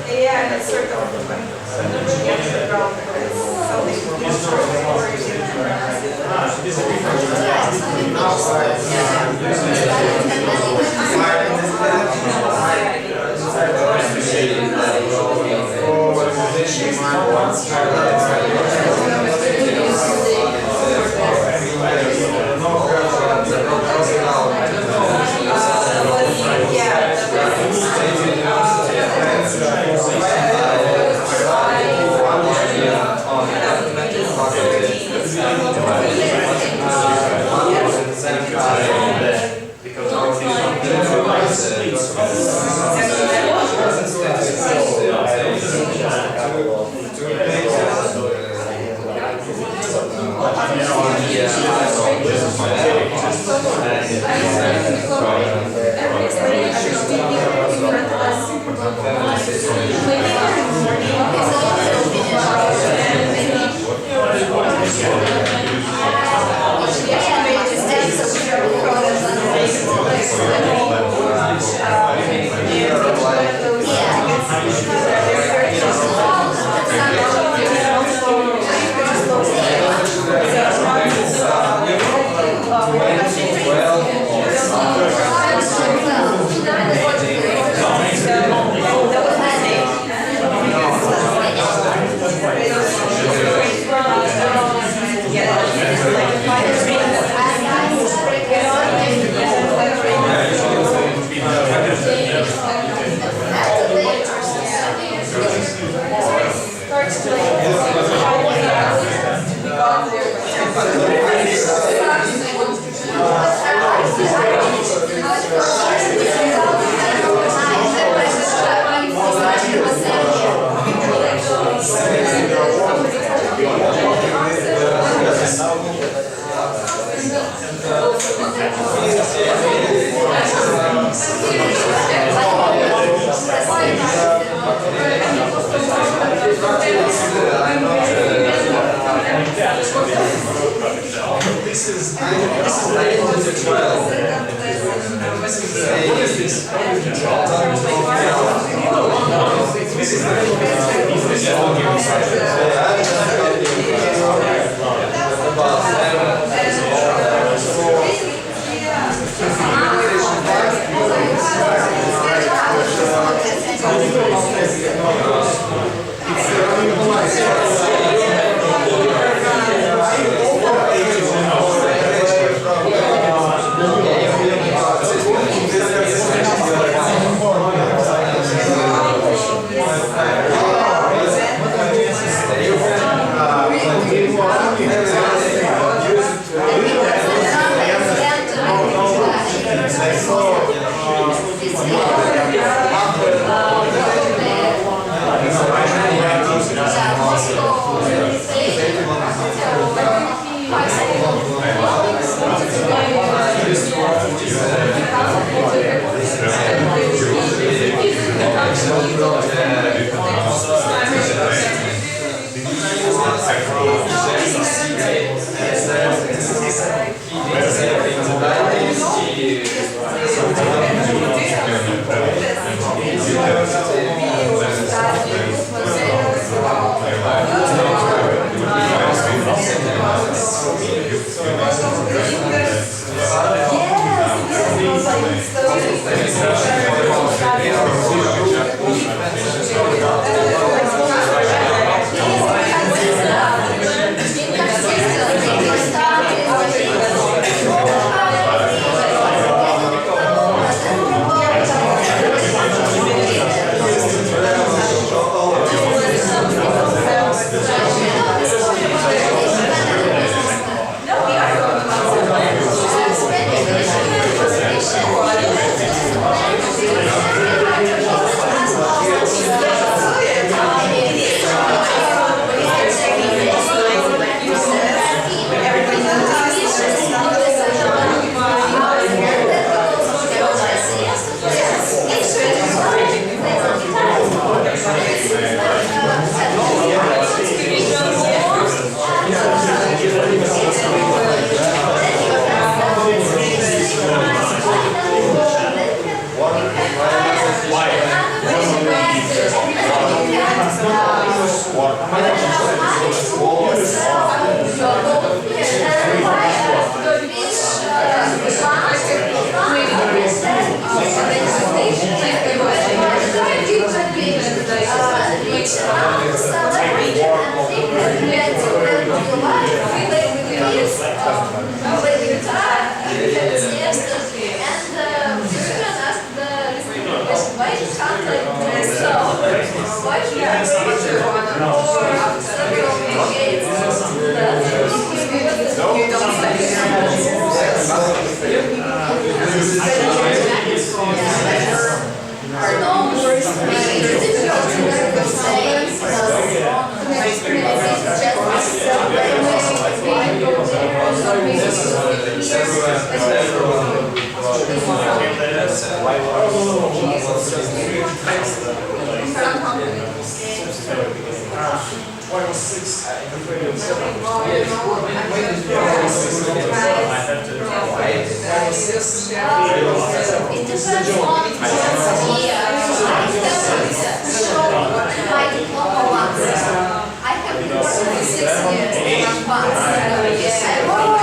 Yeah, it's sort of Just Why was 6? I'm afraid of 7. I have to. It depends on what's here. My diploma once. I have been working for 6 years in advance. I work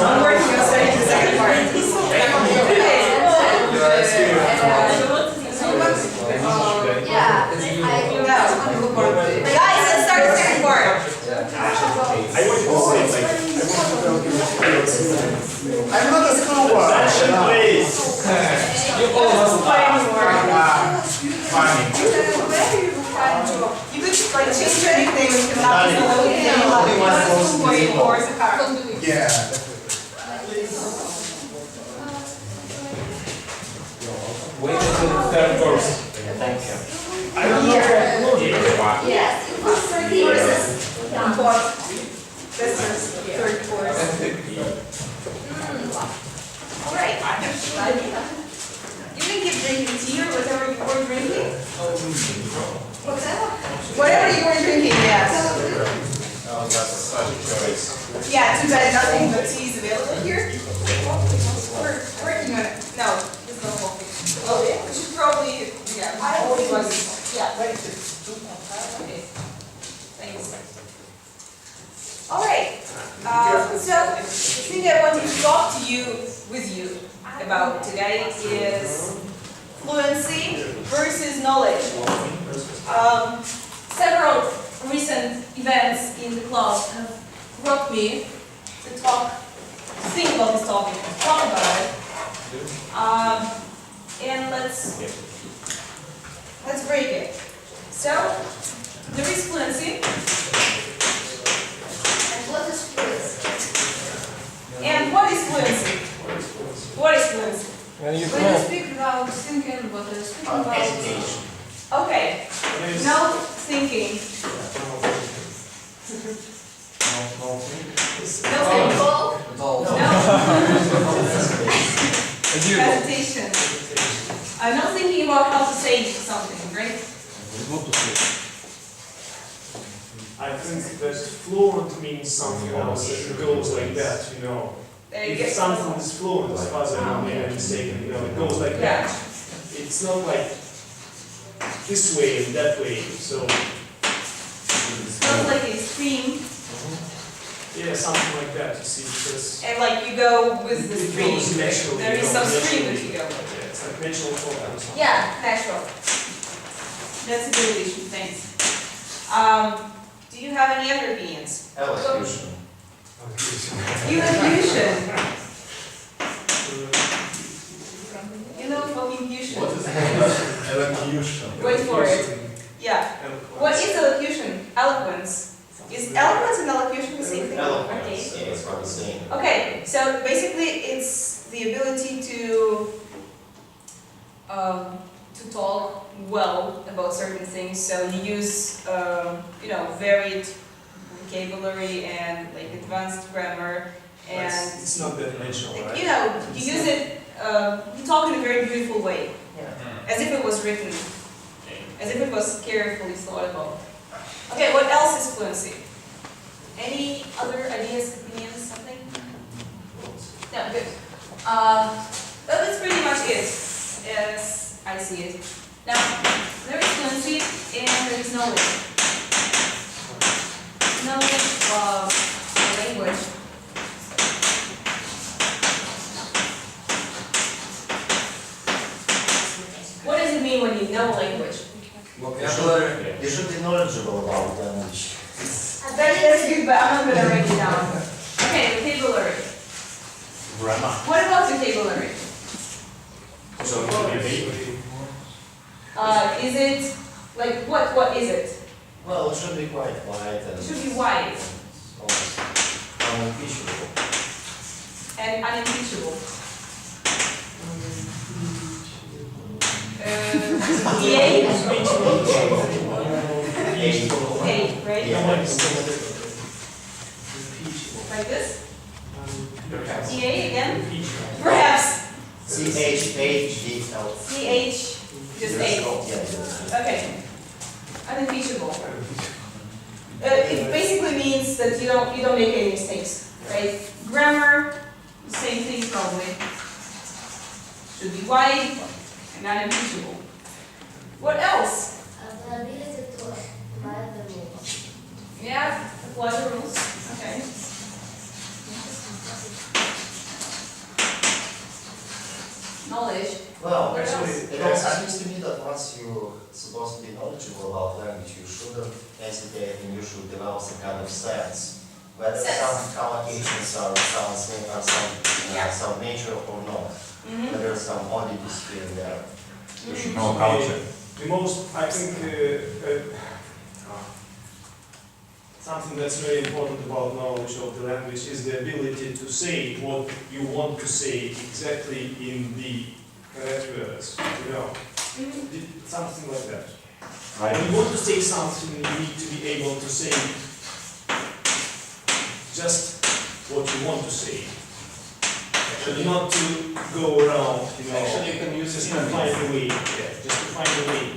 I'm working on studying the second part. Guys, let's start the second part. I want to say, I'm not a schoolboy. please. You all must play anymore. Funny. You could like change anything with the not be or as a car. Yeah. Wait until the third course. Thank you. I don't know. Yes, it was for years. This is third course. Alright. You can keep drinking tea or whatever you were drinking. Whatever you were drinking, yes. Oh, that's such a choice. Yeah, too bad nothing but tea is available here. We're working on it. No, there's no coffee. Oh, yeah. We should probably, yeah. I always was, yeah. Okay. Thanks. Alright. So, the thing I wanted to talk to you, with you, about today is fluency versus knowledge. Several recent events in the club have brought me to think about this topic, talk about it. And let's break it. So, there is fluency. And what is fluency? And what is fluency? What is fluency? When you speak without thinking, but you speak about... Hesitation. Okay, no thinking. No thinking. Hesitation. I'm not thinking about how to say something, right? I think that fluent means something else. It goes like that, you know. If something is fluent, as far as I know, maybe I'm mistaken, you know, it goes like that. It's not like this way and that way, so. It's not like a stream, Yeah, something like that, you see, because and like you go with the it stream. goes naturally. There is some stream that you go with. Yeah, it's like natural flow or something. Yeah, natural. That's a good addition, thanks. Do you have any other opinions? Elocution. Elocution. You know elocution. Elocution. Wait for it. Yeah. What is elocution? Eloquence. Is eloquence and elocution the same thing? Eloquence, yeah, it's not the same. Okay, so basically it's the ability to talk well about certain things. So you use varied vocabulary and like advanced grammar, and It's not that natural, right? you use it. You talk in a very beautiful way, Yeah. as if it was written, as if it was carefully thought about. Okay, what else is fluency? Any other ideas, opinions, something? No, good. That's pretty much it, as I see it. Now, there is fluency and there is knowledge. Knowledge of the language. What does it mean when you know language? Vocabulary. You should be knowledgeable about language. That's good, but I'm not gonna write it down. Okay, vocabulary. grammar. What about vocabulary? So it should be vague. Is it, like, what is it? Well, it should be quite wide and It should be wide almost unimpeachable. and unimpeachable. EA, right? Yeah. Like this? EA again? Perhaps. CHAGL. CH, just A. Yeah, Okay. Unimpeachable. It basically means that you don't make any mistakes, right? Grammar, same thing probably. Should be wide and unimpeachable. What else? The ability to apply the rules. Yeah, apply the rules. Okay. Knowledge. Well, What actually, else? it also seems to me that once you're supposed to be knowledgeable about language, you shouldn't hesitate and you should develop some kind of sense. Whether Sense. some collocations are some nature or not. Mm-hmm. Whether some oddities here and there. You should know culture. The most, I think, something that's very important about knowledge of the language is the ability to say what you want to say exactly in the correct words, you know, something like that. When you want to say something, you need to be able to say just what you want to say. Actually, not to go around, you know. Actually, you can use Just to find a way, yeah, just to find a way.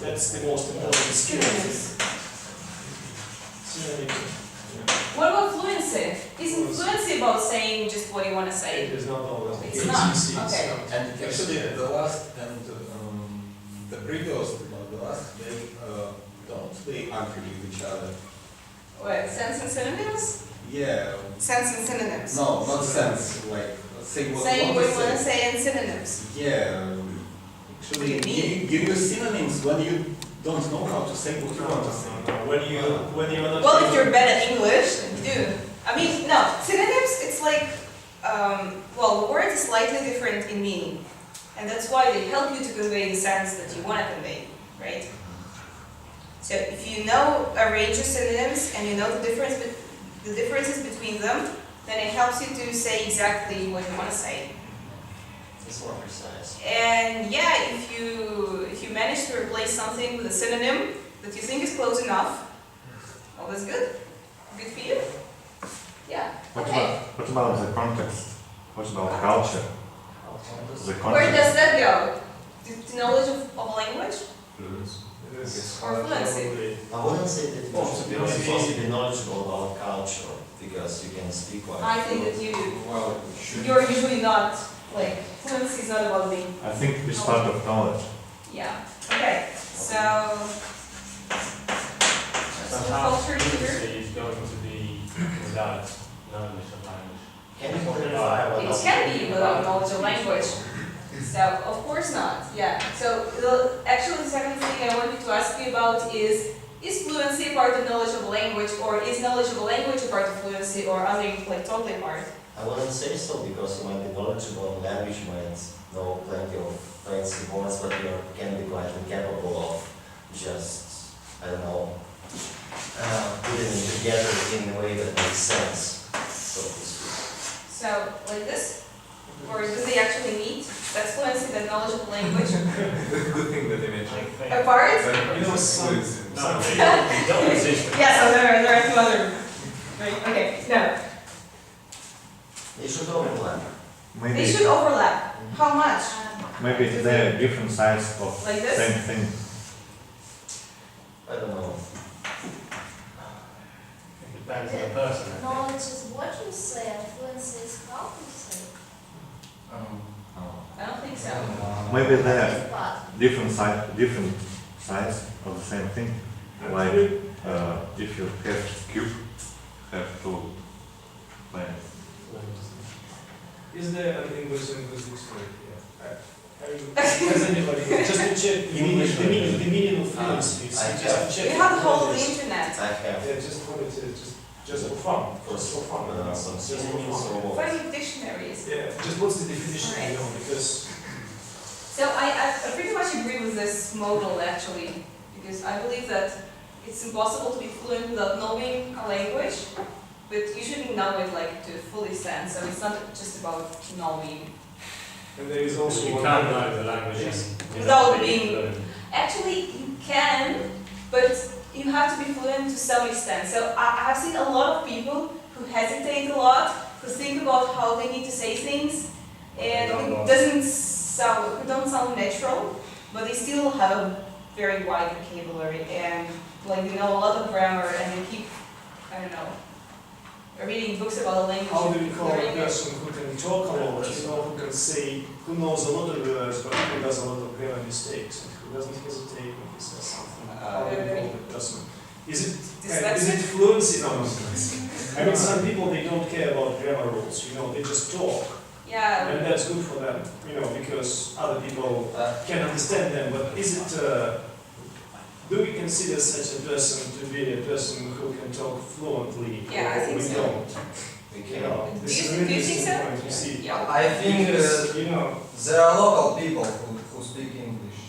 That's the most important skill. Synonyms. Synonym. What about fluency? Isn't fluency about saying just what you want to say? It is not all that. It's not, okay. And actually, the last and the previous, the last, they don't argue with each other. What, sense and synonyms? Yeah. Sense and synonyms. No, not sense. Like say what Saying you what want you to want to say. say and synonyms. Yeah. Actually, What do you mean? you use synonyms when you don't know how to say what you want to say. When you're not. Well, if you're bad at English, then you do. I mean, no, synonyms, it's like, well, the word is slightly different in meaning. And that's why they help you to convey the sense that you want to convey, right? So if you know a range of synonyms and you know the differences between them, then it helps you to say exactly what you want to say. It's more precise. And yeah, if you manage to replace something with a synonym that you think is close enough, well, that's good. Good for you. Yeah. Okay. What about the context? What about culture? The Where context. does that go? To knowledge of language Yes. or fluency? I wouldn't say that you should be supposed to be knowledgeable about culture because you can speak like. I think that Well, you're usually not, like, fluency is not about being, I think it's part of knowledge. yeah. Okay, so Somehow culture here. fluency is going to be without knowledge of language. Can you clarify what? It can be without knowledge of language. So, of course not, yeah. So, actually the second thing I wanted to ask you about is fluency a part of knowledge of a language, or is knowledge of a language a part of fluency, or are they like totally apart? I wouldn't say so because you might be knowledgeable in language, you might know plenty of fancy words, but you can be quite incapable of just, I don't know, putting it together in a way that makes sense, so to speak. So, like this? Or do they actually meet? That's fluency, that knowledge of a language. That's a good thing that they mentioned. Apart? You know, some, Fluency. no, they don't exist. Yeah, so there are two other. Right, okay, no. They should overlap. They Maybe should overlap. How much? maybe they're different sides of Like this? same thing. I don't know. It depends on the person. I think. Knowledge is what you say, and fluency is how you say. I don't think so. Maybe they're It's part. different sides of the same thing. Like if you have cube, have two planes. Is there an English dictionary here? Has anybody, just to check the meaning of fluency, I just to check. You have the whole of what it the is. internet. I have. Yeah, just what it is, just just for fun, just for fun. Some Just for synonyms fun. or words. Finding dictionaries. Yeah, just what's the definition, Right. you know, because So I pretty much agree with this model actually, because I believe that it's impossible to be fluent without knowing a language, but you shouldn't know it like to full extent, so it's not just about knowing. and there is also You one can't other- know the language Yes. Without being- Actually, you can, but you have to be fluent to some extent. So I've seen a lot of people who hesitate a lot, who think about how they need to say things, and who don't sound natural, but they still have a very wide vocabulary, and like they know a lot of grammar, and they keep, I don't know, reading books about a language. How do you and call a learning it. person who can talk a lot, you know, who can say, who knows a lot of words, but who does a lot of grammar mistakes, and who doesn't hesitate when he says something? How do you call that person? Is it fluency? No, I mean, some people, they don't care about grammar rules, you know, they just talk, Yeah, and that's good for them, you know, because other people can understand them, but is it, do we consider such a person to be a person who can talk fluently? Yeah, I or think we so. don't? We You can. know, Do this you is think- an do you think interesting so? point, you see. yeah. I think Because, you know, there are local people who speak English.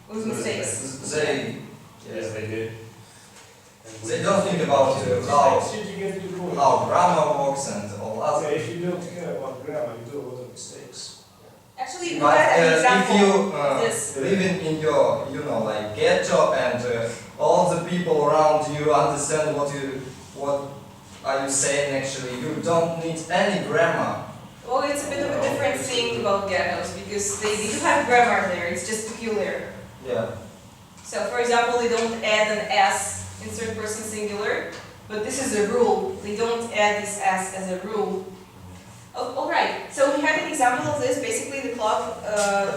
With mistakes. They Yes, they do. they don't think about how Should you get to the point? grammar works and all that. Okay, if you don't care about grammar, you do a lot of mistakes. Actually, we But had an if example you of this. live in your, like ghetto and all the people around you understand what are you saying actually, you don't need any grammar. Well, it's a bit of a different thing about ghettos because they do have grammar there, it's just peculiar. Yeah. So, for example, they don't add an S in third person singular, but this is a rule. They don't add this S as a rule. Oh, all right, so we had an example of this. Basically, the club,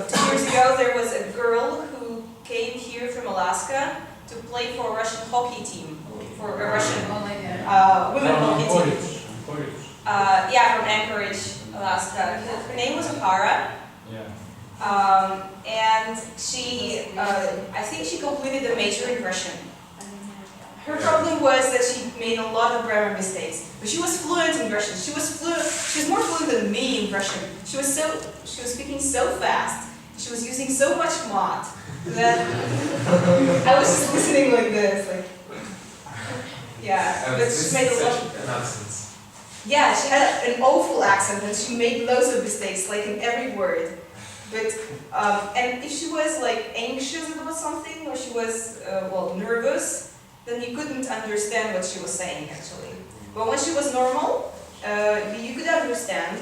2 years ago, there was a girl who came here from Alaska to play for a Russian hockey team, for a Russian Oh my God. women hockey team. Yeah, from Anchorage, Alaska. Her name was Ohara. Yeah. And she, I think she completed a major in Russian. Her problem was that she made a lot of grammar mistakes, but she was fluent in Russian. She was more fluent than me in Russian. She was speaking so fast. She was using so much mat that I was just listening like this, like, yeah. But she made a lot. Yeah, she had an awful accent and she made loads of mistakes, like in every word. But, and if she was like anxious about something or she was, nervous, then you couldn't understand what she was saying actually. But when she was normal, you could understand,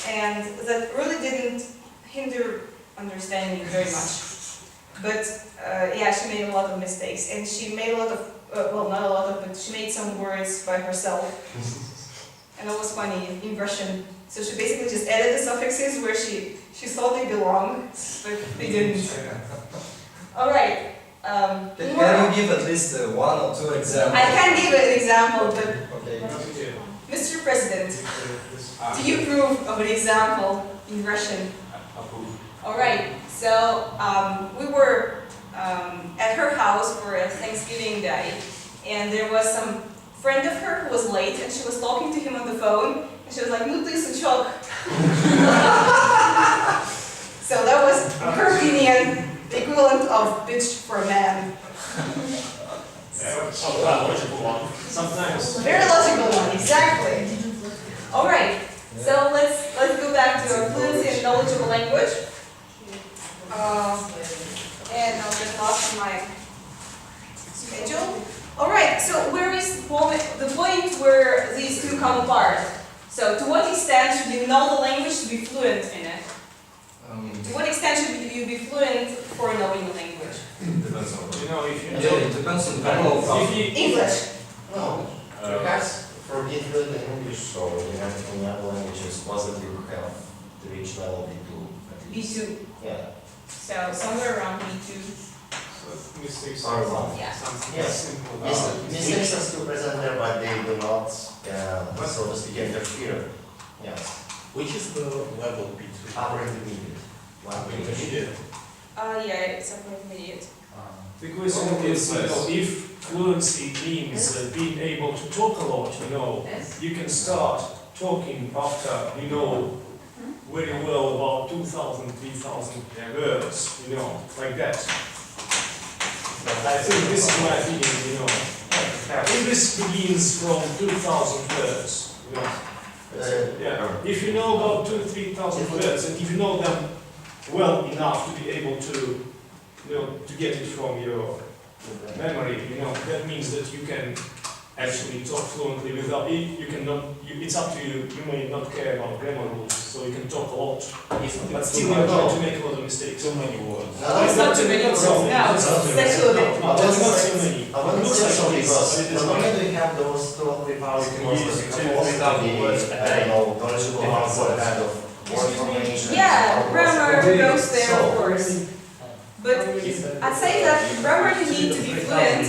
and that really didn't hinder understanding very much. But, yeah, she made a lot of mistakes and she made a lot of, not a lot of, but she made some words by herself. And it was funny in Russian. So she basically just added the suffixes where she thought they belonged, but they didn't. All right. Can you give at least one or two examples? I can give an example, but Okay. Mr. President, do you approve of an example in Russian? All right. So we were at her house for a Thanksgiving day, and there was some friend of her who was late, and she was talking to him on the phone, and she was like, "Ну ты сучок." So that was, in her opinion, the equivalent of bitch for a man. Logical one. Sometimes. Very logical one, exactly. All right. So let's go back to our fluency and knowledge of a language. And I'll just lost my schedule. All right. So where is the point where these two come apart? So to what extent should you know the language to be fluent in it? To what extent should you be fluent for knowing the language? Depends on You know, if you Yeah, it depends on the level of if you, English. No, perhaps for being fluent in English or in other languages, possibly you have to reach level B2 at least. B2. Yeah. So somewhere around B2. mistakes Or one. Yeah. Yes. Mistakes are still present there, but they do not, so to speak, interfere. Yes. Which is the level B2? Upper intermediate. Intermediate. Yeah, it's upper intermediate. the question is, you know, if fluency means being able to talk a lot, you know. Yes. You can start talking after you know very well about 2,000, 3,000 words, you know, like that. I think this is my feeling, you know. English begins from 2,000 words, you know. Yeah. If you know about 2,000, 3,000 words, and if you know them well enough to be able to, you know, to get it from your memory, you know, that means that you can actually talk fluently without it. You cannot. It's up to you. You may not care about grammar rules, so you can talk a lot, but still you're going to make a lot of mistakes. Too many words. It's not too many words. No, it's actually No, that's not so many. I want to Looks say like something this, because but it is not not. only do we have those 2 or 3 powers You can words, use but we 2 can or also 3,000 be, words a I day. don't know, knowledgeable about what kind of word formation. Yeah, grammar goes there, of So- course. But I'd say that grammar you need to be fluent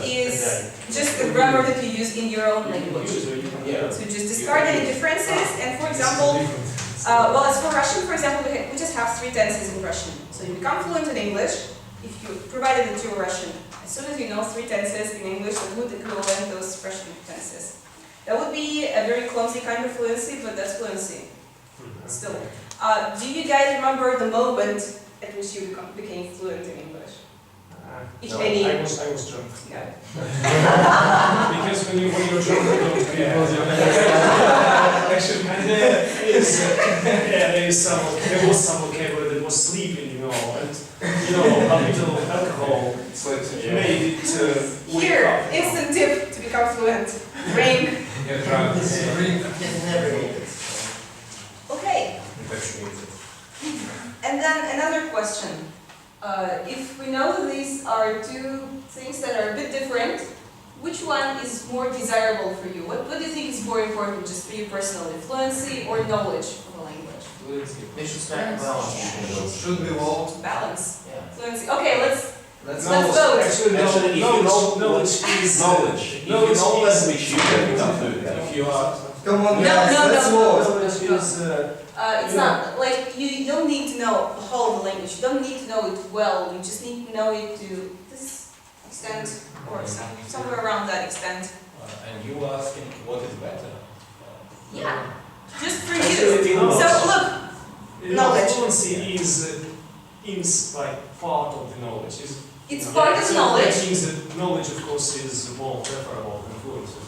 is just the grammar that you use in your own language. Yeah. So just discard any differences, and for example, well, as for Russian, for example, we just have 3 tenses in Russian. So you become fluent in English if you provided that you're Russian. As soon as you know 3 tenses in English that would equivalent those Russian tenses. That would be a very clumsy kind of fluency, but that's fluency. Still. Do you guys remember the moment at which you became fluent in English? If No, any. I was drunk. No. Because when you're drunk, you don't care. Actually, and there was some vocabulary that was sleeping, you know, and you know, a little alcohol made it wake Here, up. instant tip to become fluent. Drink. Get drunk. It's never needed. Okay. And then another question. If we know that these are 2 things that are a bit different, which one is more desirable for you? What do you think is more important just for you personally? Fluency or knowledge of a language? They should strike a balance between those. Should be all. Balance. Yeah. Fluency. Okay, let's Let's vote. Actually, Actually, if you knowledge is knowledge. If you knowledge know is- language, you can become fluent. If you are Come on, No, guys, no, let's no. vote. Knowledge is It's not like you don't need to know the whole of the language. You don't need to know it well. You just need to know it to this extent or somewhere around that extent. and you are asking what is better. Yeah, just for Actually, you. knowledge. So look, Knowledge. Fluency is like part of the knowledge. it's part of So knowledge, That means that knowledge, of course, is more preferable than fluency.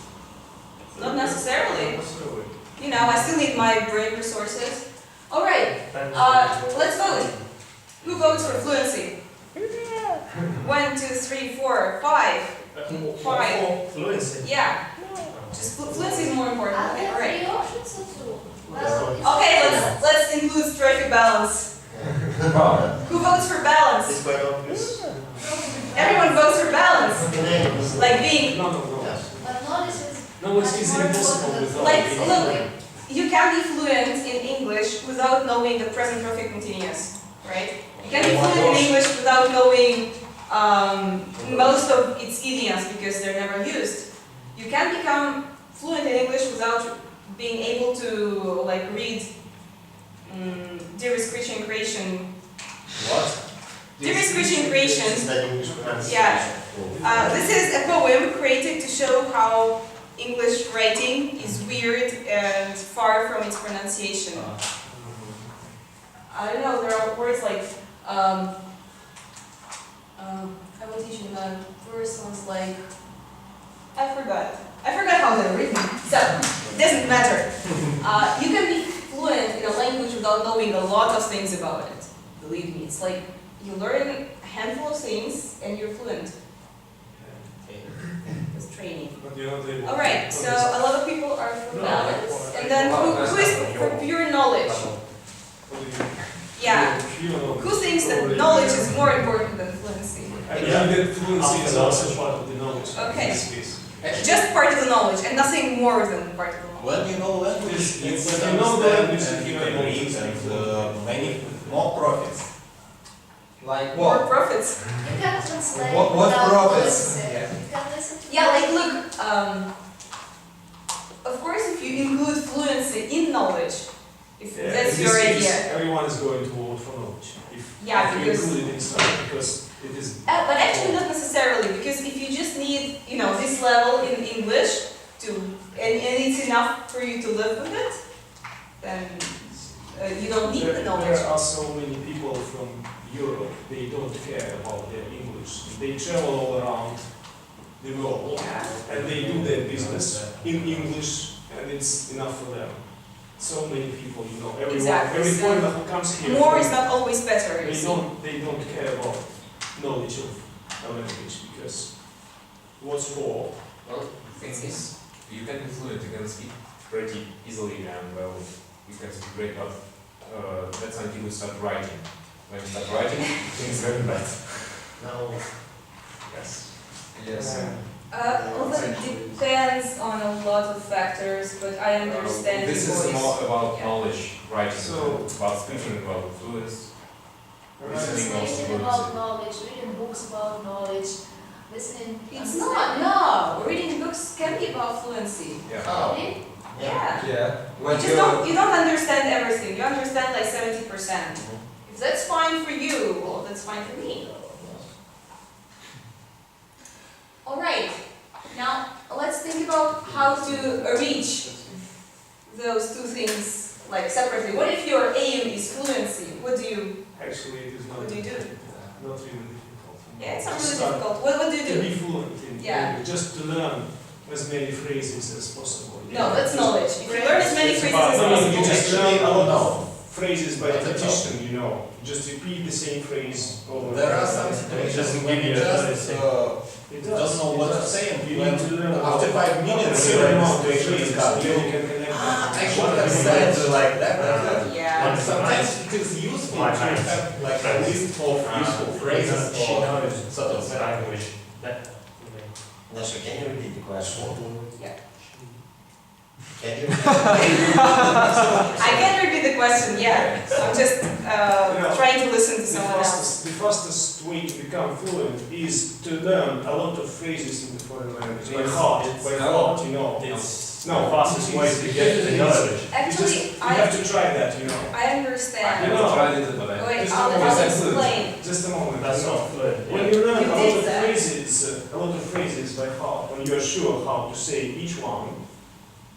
not necessarily. Necessarily. You know, I still need my brain resources. All right, let's vote. Who votes for fluency? 1, 2, 3, 4, 5. Fine. Fluency. Yeah. Just fluency is more important. Are Okay, there all right. 3 options or 2? Well, Okay, let's include strike a balance. Who votes for balance? It's quite obvious. Everyone votes for balance. Unanimous. Like being, No. but knowledge is Knowledge is more impossible important without Like, being look. fluent. you can be fluent in English without knowing the present perfect continuous, right? You can be fluent in English without knowing most of its idioms because they're never used. You can become fluent in English without being able to like read Dearest Creation Creation. What? Dearest Creation Creation. Study English pronunciation. This is a poem created to show how English writing is weird and far from its pronunciation. I don't know, there are words like, I will teach you the first one's like, I forgot how they're written, so it doesn't matter. You can be fluent in a language without knowing a lot of things about it, believe me. It's like you learn a handful of things and you're fluent. It's training. But you're not able All to- right, so a lot of people are for balance, and then who is for pure knowledge? What do you- Yeah. you know, Who thinks that knowledge is more important than fluency? I believe that fluency is also part of the knowledge. Okay. In this case. Just part of the knowledge, and nothing more than part of the knowledge. When you know language, Yes, you when can you know the language, understand and you you are can able to read speak and many more profits. Like More what? profits. You can translate What without profits? fluency. Yeah. You can listen to Yeah, like look, of course if you include fluency in knowledge, if Yeah, that's in your this case, idea. Everyone is going to vote for knowledge. If Yeah, if you because include it in study, because It is. But actually not necessarily, because if you just need, you know, this level in English to, and it's enough for you to live with it, then you don't need the knowledge. There are so many people from Europe, they don't care about their English. They travel all around the world Yeah. and they do their business in English and it's enough for them. So many people, you know, everyone, Exactly, every so foreigner who comes here, More is not always better, you see. they don't care about knowledge of a language because what's for? Well, the thing is, you can be fluent, you can speak pretty easily and well, you can speak great, but that's until you start writing. When you start writing, things very bad. Now, Yes. Yes. Although it depends on a lot of factors, but I understand This your is voice. more about Yeah. knowledge, writing, So- about speaking, about fluency. Listening also Listening about fluency. knowledge, reading books about knowledge, listening. It's not, no. Reading books can be about fluency. Yeah. Oh, Really? Yeah. yeah. You When just you don't understand everything. You understand like 70%. If that's fine for you, well, that's fine for me. All right. Now let's think about how to reach those two things like separately. What if your aim is fluency? What do you? Actually, it is not. What do you do? Not really difficult. Yeah, it's not To really start difficult. What do you To do? be fluent in Yeah. English, just to learn as many phrases as possible. No, that's knowledge. If you learn as many It's phrases about- as no, no, possible. you just learn a lot of no. phrases by That's a repetition, you know. Just repeat the same phrase over. There are and some over. situations doesn't when give you you a just It don't know what to say, and You when need to learn after 5 minutes a you certain amount of actually phrases, got then you. you can connect them. I should have said like that. Yeah. And sometimes it is useful to have like a list of useful phrases She or knows sort of that. language. Nasha, can you repeat the question? Yeah. Can you? I can repeat the question. Yeah. I'm just trying to listen to someone else. The fastest way to become fluent is to learn a lot of phrases in the foreign language. By heart, you know. It's No, the fastest way to get the knowledge. Actually, You have to try that, you know. I understand. You know. tried it, but I Wait, Just I'll a explain. Just a moment. That's you know. not fluent. When you learn You a did lot of that. phrases by heart, when you are sure how to say each one,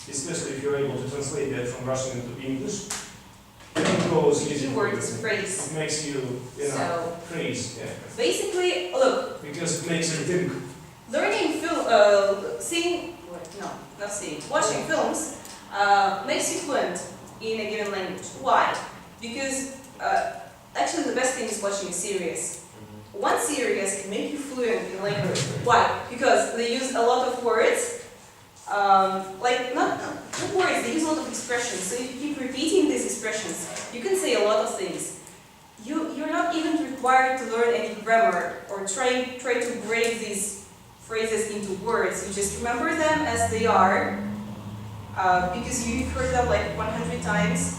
especially if you're able to translate that from Russian into English, then it goes easy. Keyword is phrase. It makes you know, So phrase, yeah. basically, look, Because it makes you think. learning film, watching films makes you fluent in a given language. Why? Because actually the best thing is watching a series. One series can make you fluent in language. Why? Because they use a lot of words, like not words, they use a lot of expressions. So if you keep repeating these expressions, you can say a lot of things. You're not even required to learn any grammar or try to break these phrases into words. You just remember them as they are, because you've heard them like 100 times,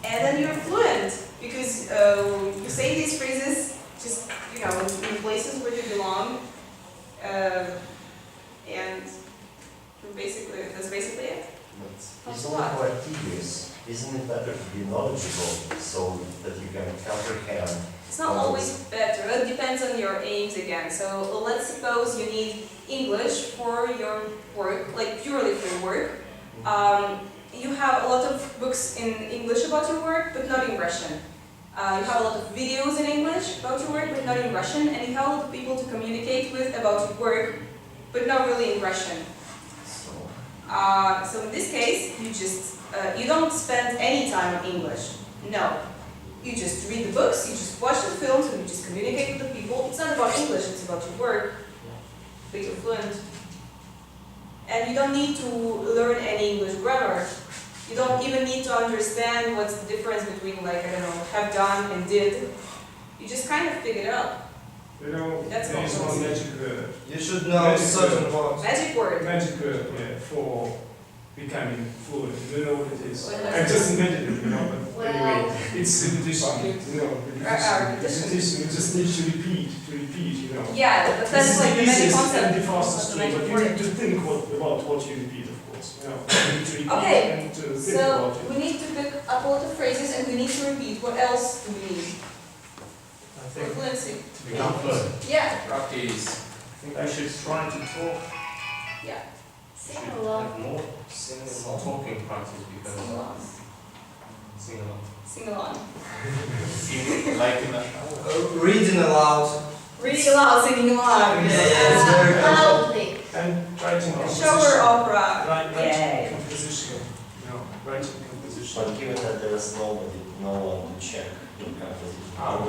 and then you're fluent because you say these phrases just in places where they belong, and that's basically it. It's only more tedious. Isn't it better to be knowledgeable so that you can comprehend? It's not always better. It depends on your aims again. So let's suppose you need English for your work, like purely for your work. You have a lot of books in English about your work, but not in Russian. You have a lot of videos in English about your work, but not in Russian. And you have a lot of people to communicate with about your work, but not really in Russian. So in this case, you don't spend any time on English. No. You just read the books, you just watch the films, and you just communicate with the people. It's not about English, it's about your work, but you're fluent. And you don't need to learn any English grammar. You don't even need to understand what's the difference between, like, I don't know, have done and did. You just kind of figure it out. You know, That's there is not one fluency. magic word. You should know certain words. Magic word. Magic word, yeah, for becoming fluent. Do you know what it is? Well, I just invented it, you know, but Well, anyway, it's repetition, you know, Repetition. you just need to repeat, you know. Yeah, but This that's is like the the magic easiest concept. and the fastest of the way, magic but you word. need to think about what you repeat, of course, you know. You need to repeat Okay, and to think So about it. we need to pick up a lot of phrases and we need to repeat. What else do we need? I for think fluency? to become fluent, Yeah, Practice. I think I should try to talk, yeah. Sing along. have more talking practice Sing because along. sing along. Sing along. Like in a Reading aloud. Reading aloud, singing along. it's very Loudly. And writing Shower opera. Writing Yay. composition. Writing composition. But given that there is no one to check your composition.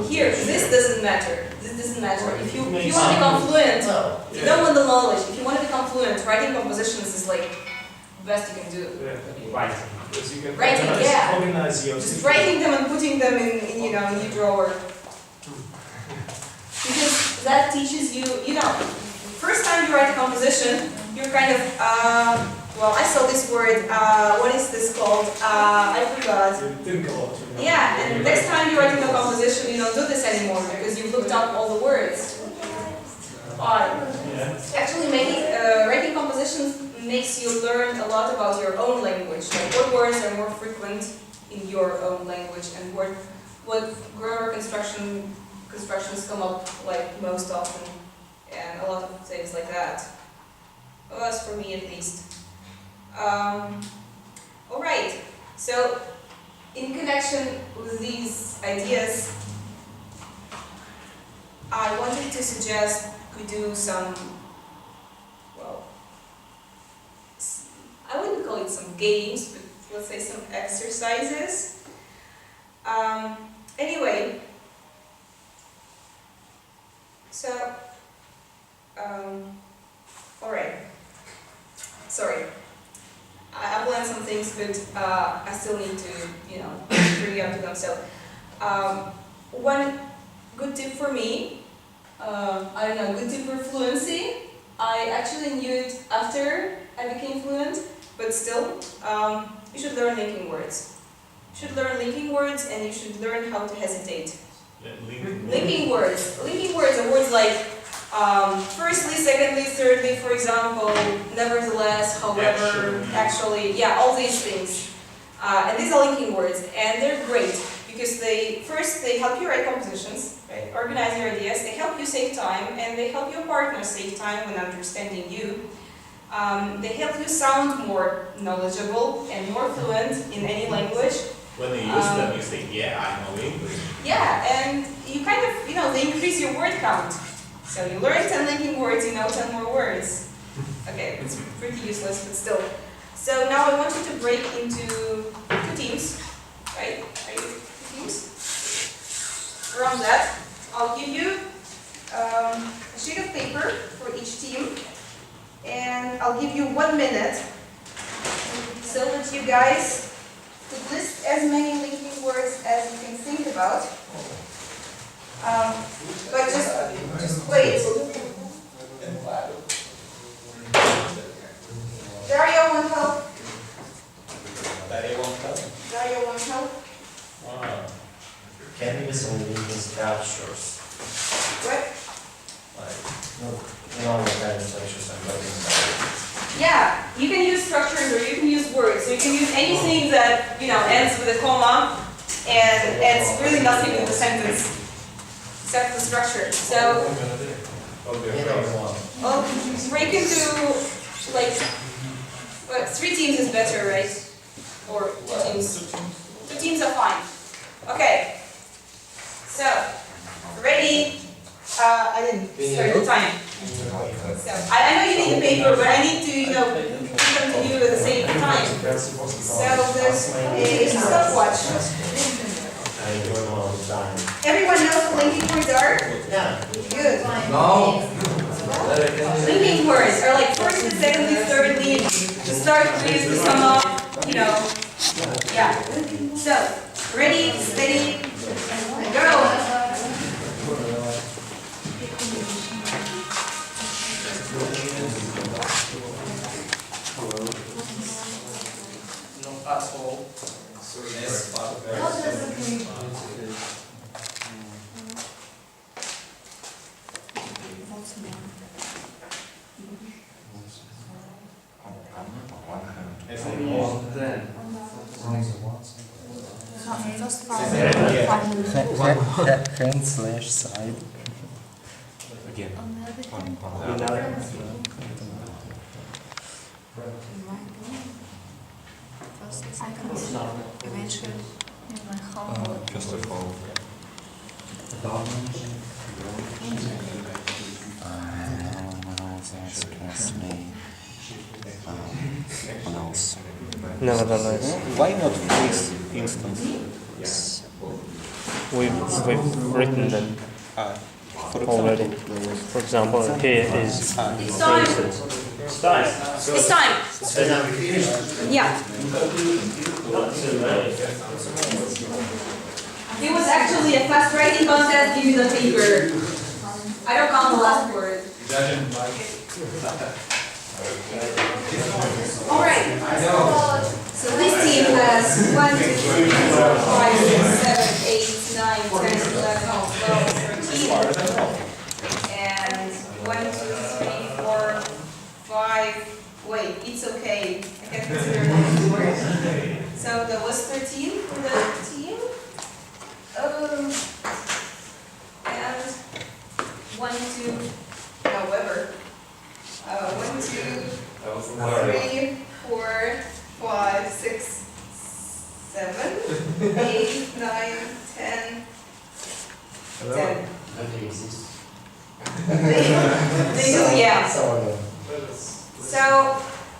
Here, this doesn't matter. This doesn't matter. If you want to become fluent, No. you don't want the knowledge. If you want to become fluent, writing compositions is like the best you can do. Writing. Because you can Writing, organize, yeah. organize your Just writing them and putting them in your drawer. Because that teaches you, first time you write a composition, you're kind of, well, I saw this word, what is this called? I forgot. You think a lot. Yeah, and next time you're writing a composition, you don't do this anymore because you've looked up all the words. Yeah. Actually, writing compositions makes you learn a lot about your own language, like what words are more frequent in your own language and what grammar constructions come up like most often, and a lot of things like that. Well, that's for me at least. All right, so in connection with these ideas, I wanted to suggest we do some, well, I wouldn't call it some games, but let's say some exercises. Anyway, so, all right. Sorry, I've learned some things, but I still need to, bring it up to them. So, one good tip for me, good tip for fluency. I actually knew it after I became fluent, but still, you should learn linking words. You should learn linking words, and you should learn how to hesitate. Linking words. Linking words are words like firstly, secondly, thirdly, for example, nevertheless, however, actually, yeah, all these things. And these are linking words, and they're great because they help you write compositions, right? Organize your ideas, they help you save time, and they help your partner save time when understanding you. They help you sound more knowledgeable and more fluent in any language. when you use them, you think, yeah, I know English. Yeah, and you kind of, they increase your word count. So you learn 10 linking words, you know 10 more words. Okay, it's pretty useless, but still. So now I want you to break into 2 teams, right? Are you 2 teams? Around that, I'll give you a sheet of paper for each team, and I'll give you 1 minute so that you guys could list as many linking words as you can think about. But just wait. Dario won't help. Dario won't help. Can we be some linking structures? What? Like, what kind of structures I'm talking about? Yeah, you can use structures or you can use words. So you can use anything that ends with a comma and adds really nothing in the sentence except the structure. So I'll break into like 3 teams is better, right? Or 2 teams. 2 teams are fine. Okay. So ready? I didn't start the time. So I know you need the paper, but I need to give them to you at the same time. So there's a stopwatch. I don't know the time. Everyone knows what linking words are? Yeah. Good. No. Linking words are like firstly, secondly, thirdly, to start with, to sum up, Yeah. So, ready, steady, go. Not at all. Yes, but /side. Again. First of all, Nevertheless, Why not freeze instance? we've written them already. For example, here is It's time. faces. Style. It's time. Yeah. It was actually a fast writing contest. Give me the paper. I don't count the last word. All right. So this team has 1, 2, 3, 4, 5, 6, 7, 8, 9, 10, 11, 12, 13. And 1, 2, 3, 4, 5. Wait, it's okay. I can consider that word. So that was 13 for the team. And 1, 2, however. 1, 2, 3, 4, 5, 6, 7, 8, 9, 10, 10. They exist. They do, yeah. Some of them. So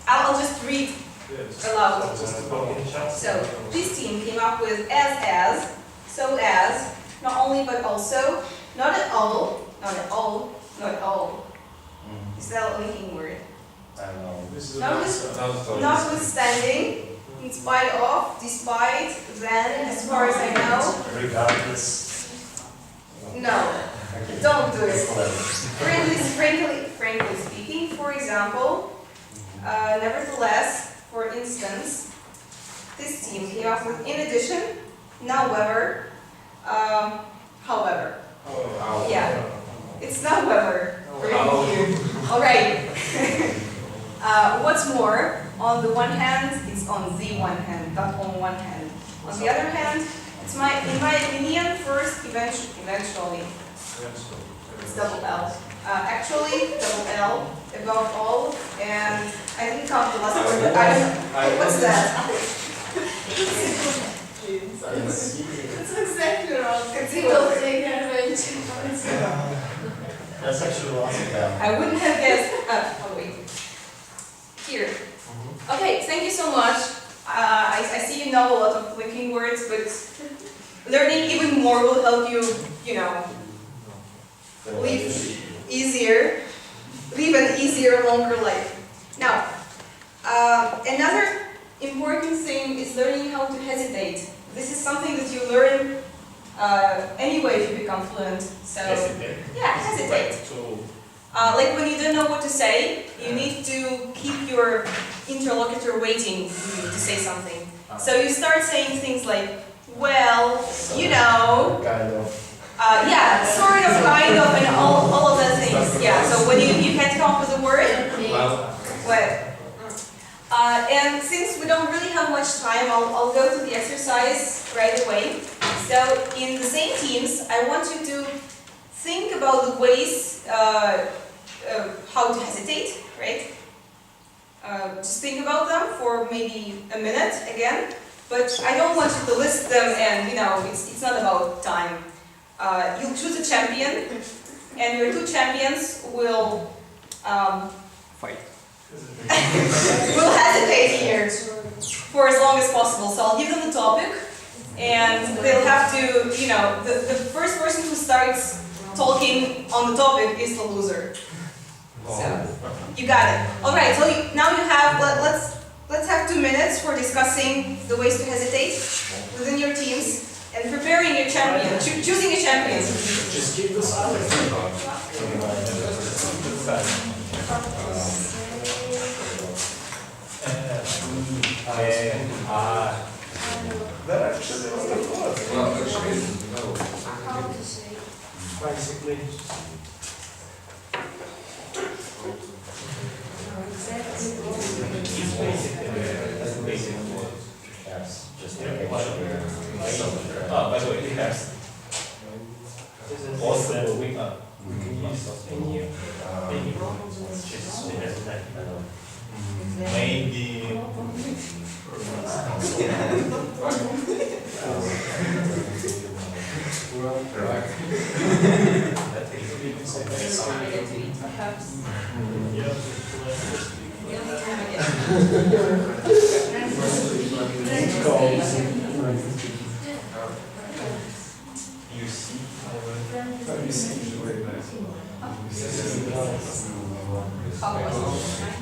I'll just read aloud. So this team came up with as, so as, not only but also, not at all, not at all, not at all. Is that a linking word? I don't know. Notwithstanding, in spite of, despite, then, as far as I know. Regardless. No, don't do it. Frankly speaking, for example, nevertheless, for instance, this team came up with in addition, however, however. Yeah, it's not however. All right. What's more, on the one hand, it's on the one hand, not on one hand. On the other hand, it's in my opinion, first, eventually. It's double L. Actually, double L, above all, and I didn't count the last word, but I don't know. What's that? That's exactly wrong. Conceivable. Take advantage. That's actually awesome. I wouldn't have guessed. Oh, wait. Here. Okay, thank you so much. I see you know a lot of linking words, but learning even more will help you, live an easier, longer life. Now, another important thing is learning how to hesitate. This is something that you learn anyway if you become fluent. So, yeah, hesitate. Like when you don't know what to say, you need to keep your interlocutor waiting for you to say something. So you start saying things like, well, Kind of. yeah, sort of, kind of, and all of those things. Yeah, so when you can't come up with a word, well. And since we don't really have much time, I'll go to the exercise right away. So in the same teams, I want you to think about the ways how to hesitate, right? Just think about them for maybe a minute again. But I don't want you to list them and, it's not about time. You'll choose a champion, and your two champions will fight. will hesitate here for as long as possible. So I'll give them the topic, and they'll have to, the first person who starts talking on the topic is the loser. So, you got it. All right, so now you have, let's have 2 minutes for discussing the ways to hesitate within your teams and preparing your champion, choosing a champion. Just keep the silence. That actually was the word. Well, actually, no. How to say? Basically. That's just a picture. by the way, it has possible we can use any maybe Perhaps. The only time I get. you see You seem very nice. How was it?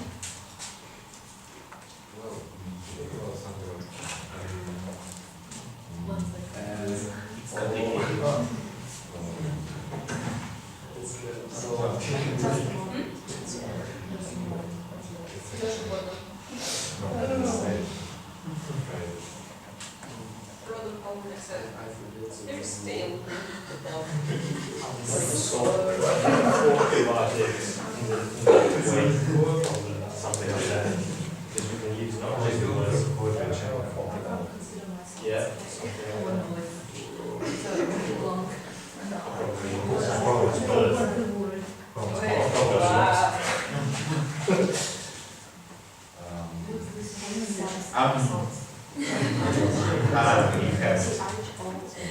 Product owner said, there's stale. Talk about it in the way, something like that. Because we can use not only the words yeah, something like that.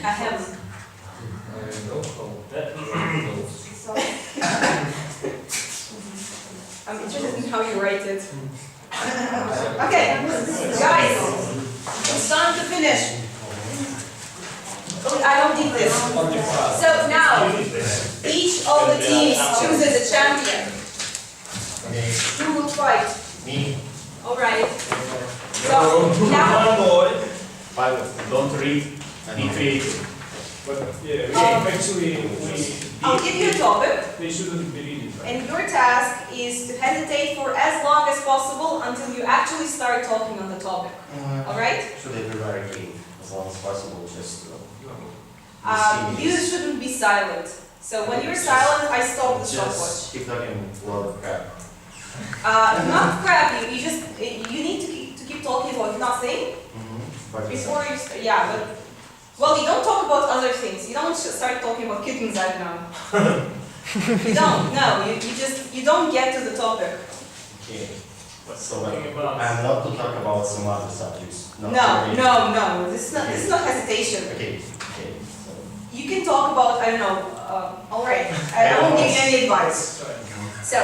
I have. I'm interested in how you write it. Okay, guys, it's time to finish. I don't need this. So now, each of the teams chooses a champion. Who will fight? Me. All right. So now, but don't read, be creative. But yeah, actually I'll give you a topic, they shouldn't be reading. and your task is to hesitate for as long as possible until you actually start talking on the topic. All right? Should I be very clean as long as possible? Just You shouldn't be silent. So when you're silent, I stop the stopwatch. just keep talking a lot of crap. Not crap. You need to keep talking about nothing But before you start. Yeah, but well, you don't talk about other things. You don't start talking about kittens right now. You don't. No, you don't get to the topic. okay. But So talking about I'm not to talk about some other subjects. Not No, really. no. This is not hesitation. Okay. So. You can talk about, I don't know, all right, I won't give you any advice. So,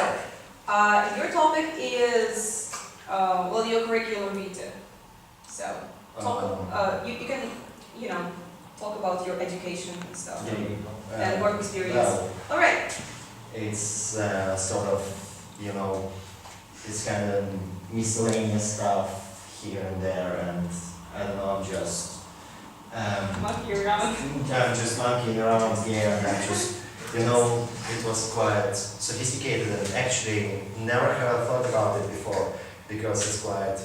your topic is, well, your curriculum vitae. So, you can, talk about your education and stuff, and work experience. Well, All right, it's sort of, it's kind of miscellaneous stuff here and there, and I don't know, I'm just monkey around. I'm just monkeying around here, and I'm just, it was quite sophisticated, and actually never have I thought about it before, because it's quite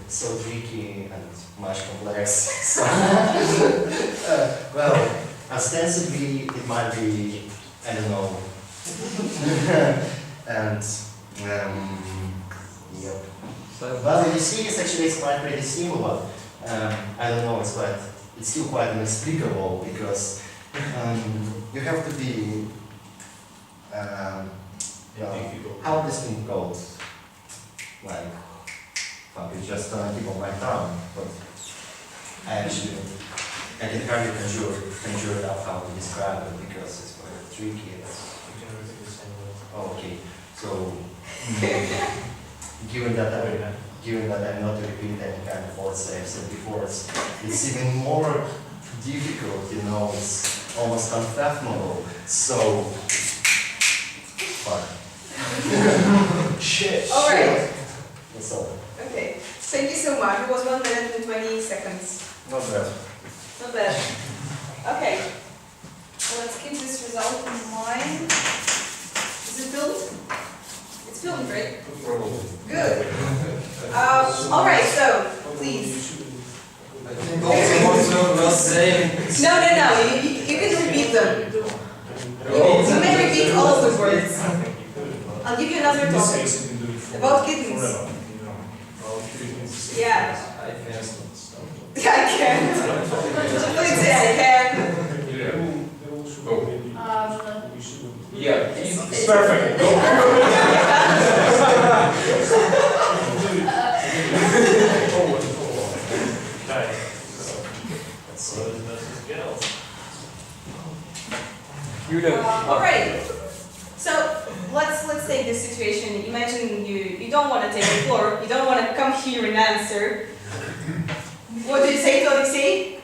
so tricky and much complex. So, well, ostensibly it might be, I don't know, and yep. Well, you see, it's quite pretty simple, but I don't know, it's still quite inexplicable, because you have to be, how this thing goes, like, it's just on the tip of my tongue, but I can hardly conjure it up how to describe it, because it's quite tricky. Oh, okay, so, given that I'm not to repeat any kind of words I've said before, it's even more difficult, it's almost unfathomable. So, fuck. Shit. All right. That's all. Okay, thank you so much. It was 1 minute and 20 seconds. Not bad. Not bad. Okay, well, let's keep this result in mind. Is it filmed? It's filmed, right? Good. All right, so, please. No, you can repeat them. You may repeat all of the words. I'll give you another topic. About kittens. Yeah. I can't. Please say I can't. perfect. Okay, so boys versus girls. All right. So let's take this situation. Imagine you don't want to take the floor. You don't want to come here and answer. What do you say to Alexei?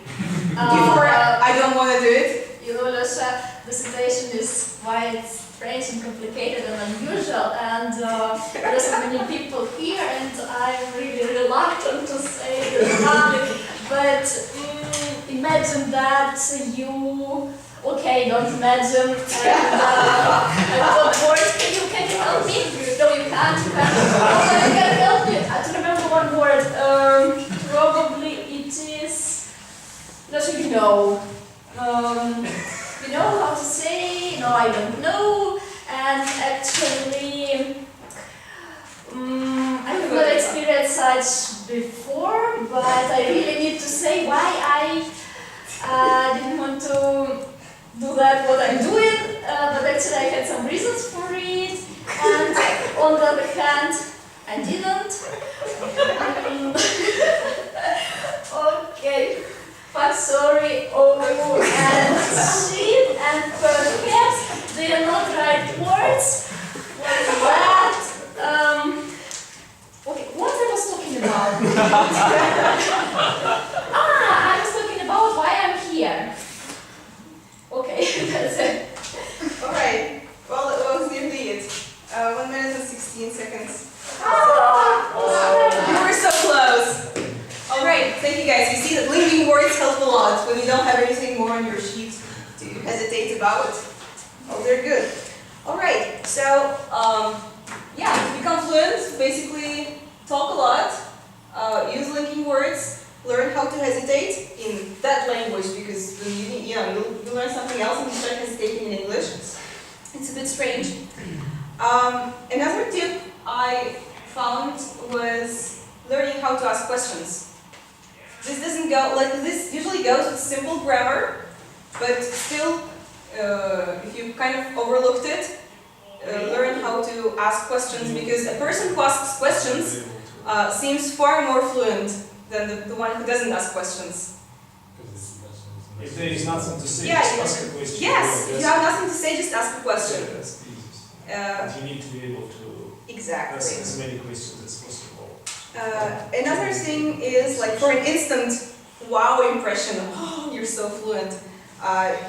Before I don't want to do it. You know, Lasha, the situation is quite strange and complicated and unusual, and there are so many people here, and I'm really reluctant to say it in public, but imagine that you... Okay, don't imagine, and what words can you help me? No, you can't, you can help me. I don't remember one word, probably it is... Lasha, you know. You know how to say, no, I don't know, and actually, I have not experienced such before, but I really need to say why I didn't want to do that, what I'm doing, but actually I had some reasons for it, and on the other hand, I didn't. Okay. But sorry, and shit, and perhaps they are not right words. What is that? Okay, what I was talking about? I was talking about why I'm here. Okay, that's it. All right. Well, it was nearly it. 1 minute and 16 seconds. You were so close. All right, thank you guys. You see that linking words help a lot when you don't have anything more on your sheet to hesitate about. Oh, they're good. All right, so yeah, to become fluent, basically talk a lot, use linking words, learn how to hesitate in that language, because when you learn something else and you start hesitating in English, it's a bit strange. Another tip I found was learning how to ask questions. This doesn't go, like this usually goes with simple grammar, but still, if you kind of overlooked it, learn how to ask questions, because a person who asks questions seems far more fluent than the one who doesn't ask questions. If there is nothing to say, Yeah, just ask a question. Yes, if you have nothing to say, just ask a question. That's the easiest. Uh, But you need to be able to exactly. ask as many questions as possible. Another thing is, like, for an instant wow impression, oh, you're so fluent,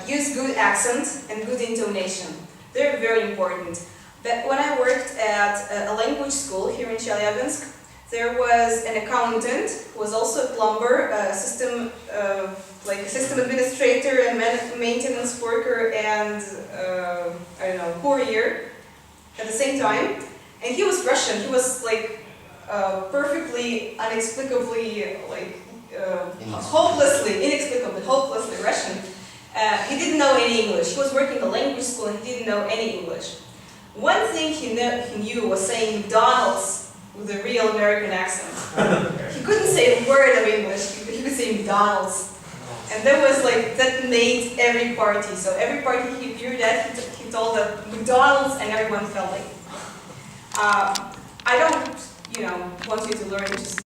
use good accent and good intonation. They're very important. But when I worked at a language school here in Chelyabinsk, there was an accountant who was also a plumber, a system administrator, and maintenance worker, and I don't know, courier at the same time. And he was Russian. He was like perfectly, inexplicably hopelessly Russian. He didn't know any English. He was working in a language school and he didn't know any English. One thing he knew was saying McDonald's with a real American accent. He couldn't say a word of English, but he could say McDonald's. And that made every party. So every party he appeared at, he told that McDonald's, and everyone felt like, I don't, want you to learn just